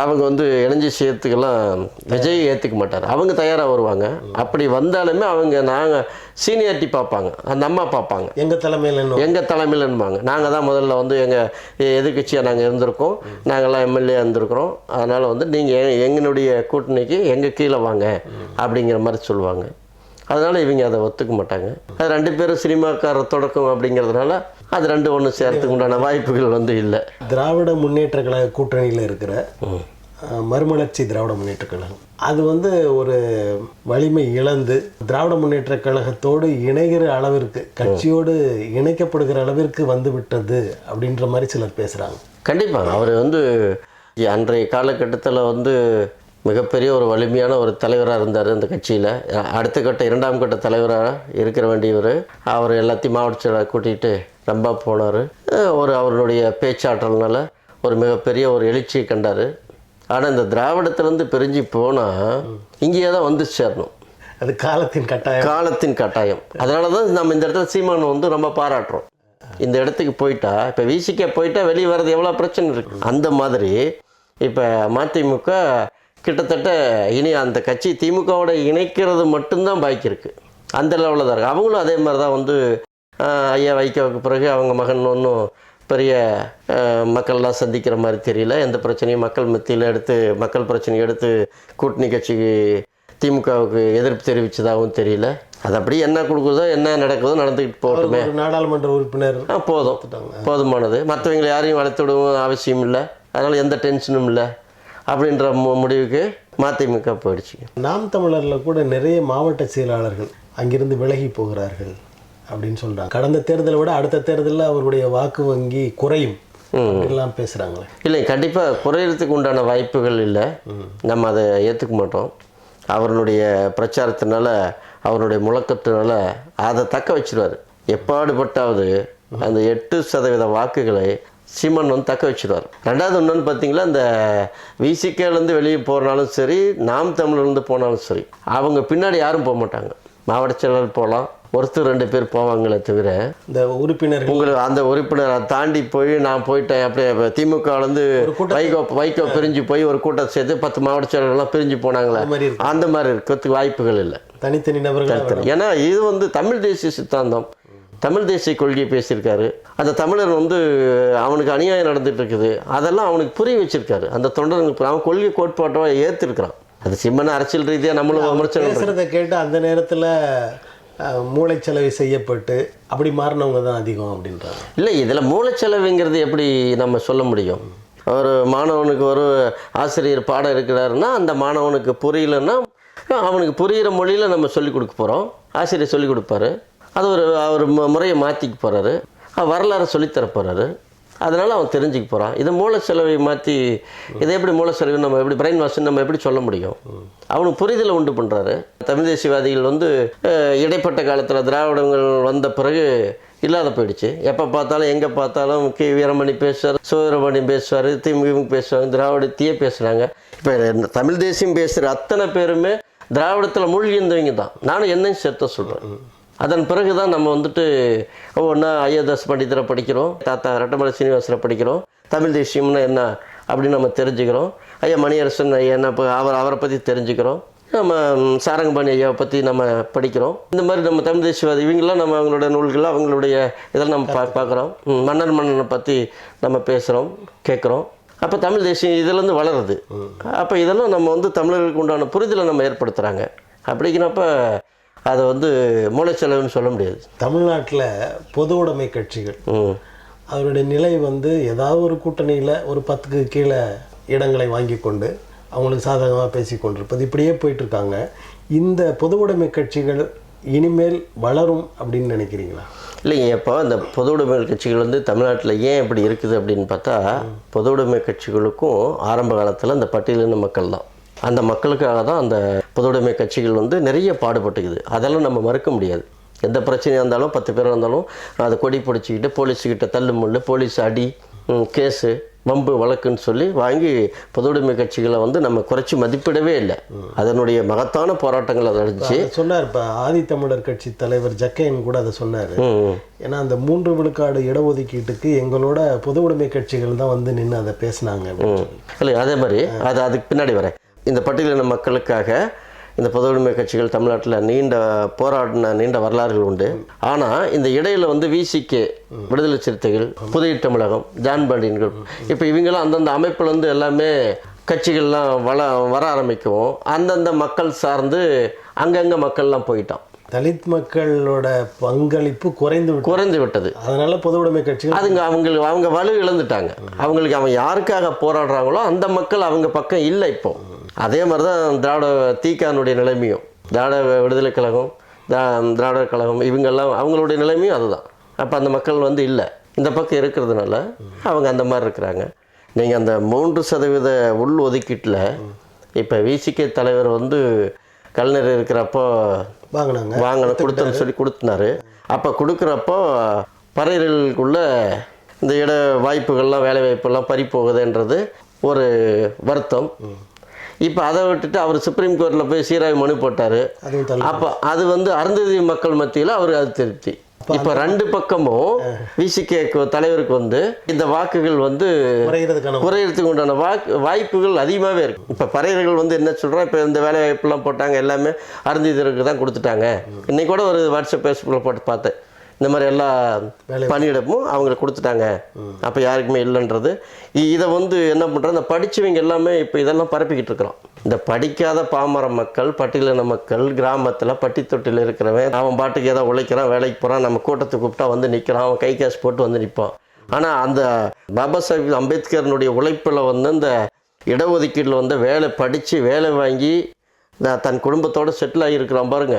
அவங்க வந்து இணைஞ்சி சேர்த்துக்கெல்லாம் விஜய் ஏற்றுக்க மாட்டார். அவங்க தயாராக வருவாங்க. அப்படி வந்தாலுமே அவங்க நாங்கள் சீனியாரிட்டி பார்ப்பாங்க, அந்த அம்மா பார்ப்பாங்க, எங்கள் தலைமையில்ன்பாங்க. நாங்கள் தான் முதல்ல வந்து எங்கள் எதிர்கட்சியாக நாங்கள் இருந்திருக்கோம், நாங்கள்லாம் எம்எல்ஏ இருந்திருக்கிறோம், அதனால் வந்து நீங்கள் எங்களுடைய கூட்டணிக்கு எங்கள் கீழே வாங்க அப்படிங்கிற மாதிரி சொல்லுவாங்க. அதனால் இவங்க அதை ஒத்துக்க மாட்டாங்க. அது ரெண்டு பேரும் சினிமாக்கார தொடக்கம் அப்படிங்கிறதுனால அது ரெண்டு ஒன்று சேர்த்துக்கு உண்டான வாய்ப்புகள் வந்து இல்லை. திராவிட முன்னேற்ற கழக கூட்டணியில் இருக்கிற மறுமலர்ச்சி திராவிட முன்னேற்ற கழகம் அது வந்து ஒரு வலிமை இழந்து திராவிட முன்னேற்ற கழகத்தோடு இணைகிற அளவிற்கு, கட்சியோடு இணைக்கப்படுகிற அளவிற்கு வந்து விட்டது அப்படின்ற மாதிரி சிலர் பேசுகிறாங்க. கண்டிப்பாக அவர் வந்து அன்றைய காலகட்டத்தில் வந்து மிகப்பெரிய ஒரு வலிமையான ஒரு தலைவராக இருந்தார் அந்த கட்சியில். அடுத்த கட்ட 2ஆம் கட்ட தலைவராக இருக்கிற வேண்டியவர். அவர் எல்லாத்தையும் மாவட்ட செயலாளர் கூட்டிகிட்டு ரொம்ப போனார். அவருடைய பேச்சாற்றல்னால ஒரு மிகப்பெரிய ஒரு எழுச்சியை கண்டார். ஆனால் இந்த திராவிடத்திலேருந்து பிரிஞ்சு போனால் இங்கேயே தான் வந்து சேரணும். அது காலத்தின் கட்டாயம். அதனால தான் நம்ம இந்த இடத்துல சீமானை வந்து ரொம்ப பாராட்டுறோம். இந்த இடத்துக்கு போயிட்டா, இப்போ விசிக்க போயிட்டா வெளியே வர்றது எவ்வளோ பிரச்சனை இருக்குது. அந்த மாதிரி இப்போ மதிமுக கிட்டத்தட்ட இனி அந்த கட்சி திமுகவோட இணைக்கிறது மட்டும்தான் பாக்கி இருக்குது. அந்த லெவலில் தான் இருக்குது. அவங்களும் அதே மாதிரி தான் வந்து ஐயா வைகோவுக்கு பிறகு அவங்க மகன் ஒன்றும் பெரிய மக்கள்லாம் சந்திக்கிற மாதிரி தெரியல. எந்த பிரச்சனையும் மக்கள் மத்தியில் எடுத்து மக்கள் பிரச்சனையை எடுத்து கூட்டணி கட்சிக்கு திமுகவுக்கு எதிர்ப்பு தெரிவித்ததாகவும் தெரியல. அது அப்படி என்ன கொடுக்குறதோ என்ன நடக்குதோ நடந்துக்கிட்டு போகட்டுமே. நாடாளுமன்ற உறுப்பினர் போதுமானது. மற்றவங்களை யாரையும் வளர்த்து விடவும் அவசியம் இல்லை. அதனால் எந்த டென்ஷனும் இல்லை அப்படின்ற முடிவுக்கு மதிமுக போயிடுச்சு. நாம் தமிழரில் கூட நிறைய மாவட்ட செயலாளர்கள் அங்கிருந்து விலகி போகிறார்கள் அப்படின்னு சொல்கிறாங்க. கடந்த தேர்தலை விட அடுத்த தேர்தலில் அவருடைய வாக்கு வங்கி குறையும் எல்லாம் பேசுகிறாங்களே. இல்லை, கண்டிப்பாக குறையிறதுக்கு உண்டான வாய்ப்புகள் இல்லை. நம்ம அதை ஏற்றுக்க மாட்டோம். அவருடைய பிரச்சாரத்தினால, அவருடைய முழக்கத்தினால அதை தக்க வச்சிருவார். எப்பாடுபட்டாவது அந்த 8% வாக்குகளை சீமான் வந்து தக்க வச்சுருவார். ரெண்டாவது ஒன்றுன்னு பார்த்தீங்களா, இந்த விசிகேலேருந்து வெளியே போனாலும் சரி, நாம் தமிழ்லேருந்து போனாலும் சரி, அவங்க பின்னாடி யாரும் போக மாட்டாங்க. மாவட்ட செயலாளர் போகலாம், ஒருத்தர் 2 பேர் போவாங்களே தவிர இந்த உறுப்பினர்கள் உங்களுக்கு அந்த உறுப்பினரை தாண்டி போய் நான் போயிட்டேன் அப்படியே திமுகலேருந்து வைகோ பிரிஞ்சு போய் ஒரு கூட்டத்தை சேர்த்து 10 மாவட்ட செயலர்கள்லாம் பிரிஞ்சு போனாங்களே அந்த மாதிரி இருக்கிறதுக்கு வாய்ப்புகள் இல்லை. தனித்தனி நபர்கள். ஏன்னா இது வந்து தமிழ் தேசிய சித்தாந்தம், தமிழ் தேசிய கொள்கையை பேசியிருக்காரு. அந்த தமிழர் வந்து அவனுக்கு அநியாயம் நடந்துட்டு இருக்குது, அதெல்லாம் அவனுக்கு புரிய வச்சிருக்காரு. அந்த தொண்டர்களுக்கு அவன் கொள்கை கோட்பாட்டை ஏற்றிருக்கிறான். அது சிம்மன அரசியல் ரீதியாக நம்மளும் விமர்சனம் பேசுறதை கேட்டு அந்த நேரத்தில் மூளைச்சலவை செய்யப்பட்டு அப்படி மாறினவங்க தான் அதிகம் அப்படின்றாங்க. இல்லை, இதில் மூளைச்சலவைங்கிறது எப்படி நம்ம சொல்ல முடியும்? ஒரு மாணவனுக்கு ஒரு ஆசிரியர் பாடம் இருக்கிறாருன்னா அந்த மாணவனுக்கு புரியலன்னா அவனுக்கு புரிகிற மொழியில் நம்ம சொல்லிக் கொடுக்க போகிறோம். ஆசிரியர் சொல்லிக் கொடுப்பாரு, அது அவர் முறையை மாற்றிக்க போகிறாரு, வரலாறு சொல்லித்தர போகிறாரு, அதனால் அவன் தெரிஞ்சுக்க போகிறான். இதை மூளை செலவை மாற்றி இதை எப்படி மூளை செலவு நம்ம எப்படி பிரெயின் வாஷ் நம்ம எப்படி சொல்ல முடியும்? அவனுக்கு புரிதலை உண்டு பண்ணுறாரு. தமிழ் தேசியவாதிகள் வந்து இடைப்பட்ட காலத்தில் திராவிடங்கள் வந்த பிறகு இல்லாத போயிடுச்சு. எப்போ பார்த்தாலும் எங்கே பார்த்தாலும் கே வீரமணி பேசுவார், சுவீரமணி பேசுவார், திமுக பேசுவாங்க, திராவிடத்தையே பேசுகிறாங்க. இப்போ தமிழ் தேசியம் பேசுகிற அத்தனை பேருமே திராவிடத்தில் மூழ்கி இருந்தவங்க தான். நானும் என்னையும் சேர்த்த சொல்கிறேன். அதன் பிறகு தான் நம்ம வந்துட்டு ஒவ்வொன்றா ஐயதாஸ் பண்டிதரை படிக்கிறோம், தாத்தா ரெட்டமலை சீனிவாசரை படிக்கிறோம், தமிழ் தேசியம்னா என்ன அப்படின்னு நம்ம தெரிஞ்சுக்கிறோம். ஐயா மணியரசன் ஐயா என்ன அவரை பற்றி தெரிஞ்சுக்கிறோம். நம்ம சாரங்கபாணி ஐயாவை பற்றி நம்ம படிக்கிறோம். இந்த மாதிரி நம்ம தமிழ் தேசியவாதி இவங்கெல்லாம் நம்ம அவங்களோட நூல்கள் அவங்களுடைய இதெல்லாம் நம்ம பார்க்குறோம். மன்னனை பற்றி நம்ம பேசுகிறோம், கேட்குறோம். அப்போ தமிழ் தேசியம் இதிலேருந்து வளருது. அப்போ இதெல்லாம் நம்ம வந்து தமிழர்களுக்கு உண்டான புரிதலை நம்ம ஏற்படுத்துகிறாங்க. அப்படிங்கிறப்ப அதை வந்து மூளைச்செலவுன்னு சொல்ல முடியாது. தமிழ்நாட்டில் பொது உடைமை கட்சிகள் அவருடைய நிலை வந்து ஏதாவது ஒரு கூட்டணியில் ஒரு 10க்கு கீழே இடங்களை வாங்கி கொண்டு அவங்களுக்கு சாதகமாக பேசி கொண்டிருப்பது இப்படியே போயிட்டுருக்காங்க. இந்த பொது உடைமை கட்சிகள் இனிமேல் வளரும் அப்படின்னு நினைக்கிறீங்களா? இல்லைங்க, இப்போ இந்த பொது உடைமை கட்சிகள் வந்து தமிழ்நாட்டில் ஏன் இப்படி இருக்குது அப்படின்னு பார்த்தா, பொது உடைமை கட்சிகளுக்கும் ஆரம்ப காலத்தில் அந்த பட்டியலின மக்கள் தான், அந்த மக்களுக்காக தான் அந்த பொது உடைமை கட்சிகள் வந்து நிறைய பாடுபட்டுக்குது. அதெல்லாம் நம்ம மறுக்க முடியாது. எந்த பிரச்சனையாக இருந்தாலும் 10 பேராக இருந்தாலும் அதை கொடி பிடிச்சிக்கிட்டு போலீஸுக்கிட்ட தள்ளு முள்ளு, போலீஸ் அடி, கேஸு, வம்பு வழக்குன்னு சொல்லி வாங்கி பொது உடைமை கட்சிகளை வந்து நம்ம குறைச்சி மதிப்பிடவே இல்லை. அதனுடைய மகத்தான போராட்டங்கள் அதை அடிச்சு சொன்னார். இப்போ ஆதித்தமிழர் கட்சி தலைவர் ஜக்கையன் கூட அதை சொன்னார். ஏன்னா அந்த 3 விழுக்காடு இடஒதுக்கீட்டுக்கு எங்களோட பொது உடைமை கட்சிகள் தான் வந்து நின்று அதை பேசினாங்க. இல்லை, அதே மாதிரி அதுக்கு பின்னாடி வரேன். இந்த பட்டியலின மக்களுக்காக இந்த பொது உடைமை கட்சிகள் தமிழ்நாட்டில் நீண்ட வரலாறுகள் உண்டு. ஆனால் இந்த இடையில வந்து விசிகே, விடுதலை சிறுத்தைகள், புதிய தமிழகம், ஜான் பாண்டியன்கள், இப்போ இவங்கெல்லாம் அந்தந்த அமைப்பில் வந்து எல்லாமே கட்சிகள்லாம் வர ஆரம்பிக்கவும் அந்தந்த மக்கள் சார்ந்து அங்கங்கே மக்கள்லாம் போயிட்டான். தலித் மக்களோட பங்களிப்பு குறைந்து விட்டது. அதனால பொது உடைமை கட்சிகள் அவங்க வலு இழந்துட்டாங்க. அவங்களுக்கு அவன் யாருக்காக போராடுறாங்களோ அந்த மக்கள் அவங்க பக்கம் இல்லை. இப்போ அதே மாதிரி தான் திராவிட தீக்கானுடைய நிலைமையும், திராவிட விடுதலை கழகம், திராவிடர் கழகம், இவங்கெல்லாம் அவங்களுடைய நிலைமையும் அதுதான். அப்போ அந்த மக்கள் வந்து இல்லை, இந்த பக்கம் இருக்கிறதுனால அவங்க அந்த மாதிரி இருக்கிறாங்க. நீங்கள் அந்த 3% உள் ஒதுக்கீட்டில் இப்போ விசிகே தலைவர் வந்து கலைஞர் இருக்கிறப்போ கொடுத்தன்னு சொல்லி கொடுத்தினாரு. அப்போ கொடுக்குறப்போ பறையர்களுக்குள்ள இந்த இட வாய்ப்புகள்லாம் வேலை வாய்ப்புகள்லாம் பறி போகுதுன்றது ஒரு வருத்தம். இப்போ அதை விட்டுட்டு அவர் சுப்ரீம் கோர்ட்டில் போய் சீராய்வு மனு போட்டார். அப்போ அது வந்து அருந்ததி மக்கள் மத்தியில் அவர் அது திருப்தி. இப்போ 2 பக்கமும் விசிகே தலைவருக்கு வந்து இந்த வாக்குகள் வந்து குறையிறதுக்கு உண்டான வாய்ப்புகள் அதிகமாகவே இருக்கு. இப்போ பறையர்கள் வந்து என்ன சொல்கிறோம், இப்போ இந்த வேலை வாய்ப்புலாம் போட்டாங்க எல்லாமே அருந்ததியருக்கு தான் கொடுத்துட்டாங்க. இன்னைக்கு கூட ஒரு வாட்ஸ்அப் ஃபேஸ்புக்கில் போட்டு பார்த்தேன், இந்த மாதிரி எல்லா பணியிடமும் அவங்களுக்கு கொடுத்துட்டாங்க, அப்போ யாருக்குமே இல்லைன்றது. இதை வந்து என்ன பண்ணுறோம், இந்த படித்தவங்க எல்லாமே இப்போ இதெல்லாம் பரப்பிக்கிட்டு இருக்கிறோம். இந்த படிக்காத பாமர மக்கள், பட்டியலின மக்கள், கிராமத்தில் பட்டி தொட்டியில் இருக்கிறவன் அவன் பாட்டுக்கு ஏதோ உழைக்கிறான், வேலைக்கு போகிறான், நம்ம கூட்டத்துக்கு கூப்பிட்டா வந்து நிற்கிறான், அவன் கை காசு போட்டு வந்து நிற்பான். ஆனால் அந்த பாபா சாஹிப் அம்பேத்கரனுடைய உழைப்பில் வந்து இந்த இடஒதுக்கீட்டில் வந்து படித்து வேலை வாங்கி தன் குடும்பத்தோடு செட்டில் ஆகியிருக்கிறான் பாருங்க.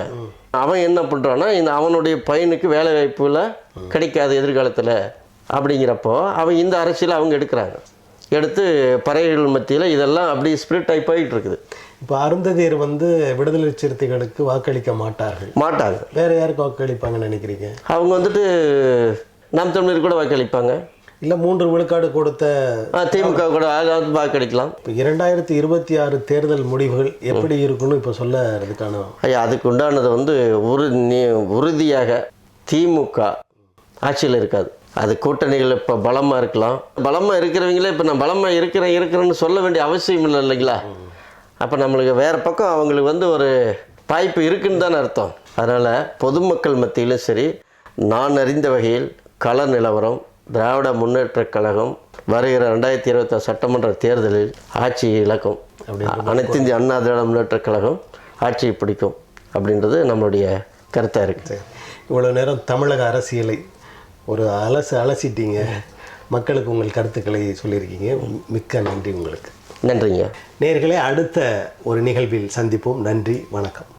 அவன் என்ன பண்ணுறான்னா அவனுடைய பையனுக்கு வேலை வாய்ப்புல கிடைக்காது எதிர்காலத்தில். அப்படிங்கிறப்போ அவன் இந்த அரசியல் அவங்க எடுத்து பறையர்கள் மத்தியில் இதெல்லாம் அப்படி ஸ்பிரிட் ஆகி போயிட்டு இருக்குது. இப்போ அருந்ததியர் வந்து விடுதலை சிறுத்தைகளுக்கு வாக்களிக்க மாட்டாங்க. வேற யாருக்கு வாக்களிப்பாங்கன்னு நினைக்கிறீங்க? அவங்க வந்துட்டு நாம் தமிழர் கூட வாக்களிப்பாங்க. இல்லை 3 விழுக்காடு கொடுத்த திமுக கூட அதாவது வாக்களிக்கலாம். இப்போ 2026 தேர்தல் முடிவுகள் எப்படி இருக்குன்னு இப்போ சொல்லறதுக்கான ஐயா அதுக்கு உண்டானது வந்து உறுதியாக திமுக ஆட்சியில் இருக்காது. அது கூட்டணிகள் இப்போ பலமாக இருக்கலாம். பலமாக இருக்கிறவங்களே இப்போ நான் பலமாக இருக்கிறேன்னு சொல்ல வேண்டிய அவசியம் இல்லை இல்லைங்களா? அப்போ நம்மளுக்கு வேறு பக்கம் அவங்களுக்கு வந்து ஒரு வாய்ப்பு இருக்குன்னு தானே அர்த்தம். அதனால் பொதுமக்கள் மத்தியிலும் சரி, நான் அறிந்த வகையில் கள நிலவரம் திராவிட முன்னேற்றக் கழகம் வருகிற 2026 சட்டமன்ற தேர்தலில் ஆட்சி இழக்கும். அனைத்து இந்திய அண்ணா திராவிட முன்னேற்றக் கழகம் ஆட்சியை பிடிக்கும் அப்படின்றது நம்மளுடைய கருத்தாக இருக்குது. இவ்வளோ நேரம் தமிழக அரசியலை ஒரு அலசிட்டீங்க, மக்களுக்கு உங்கள் கருத்துக்களை சொல்லியிருக்கீங்க. மிக்க நன்றி உங்களுக்கு. நன்றிங்க. நேயர்களே, அடுத்த ஒரு நிகழ்வில் சந்திப்போம். நன்றி, வணக்கம்.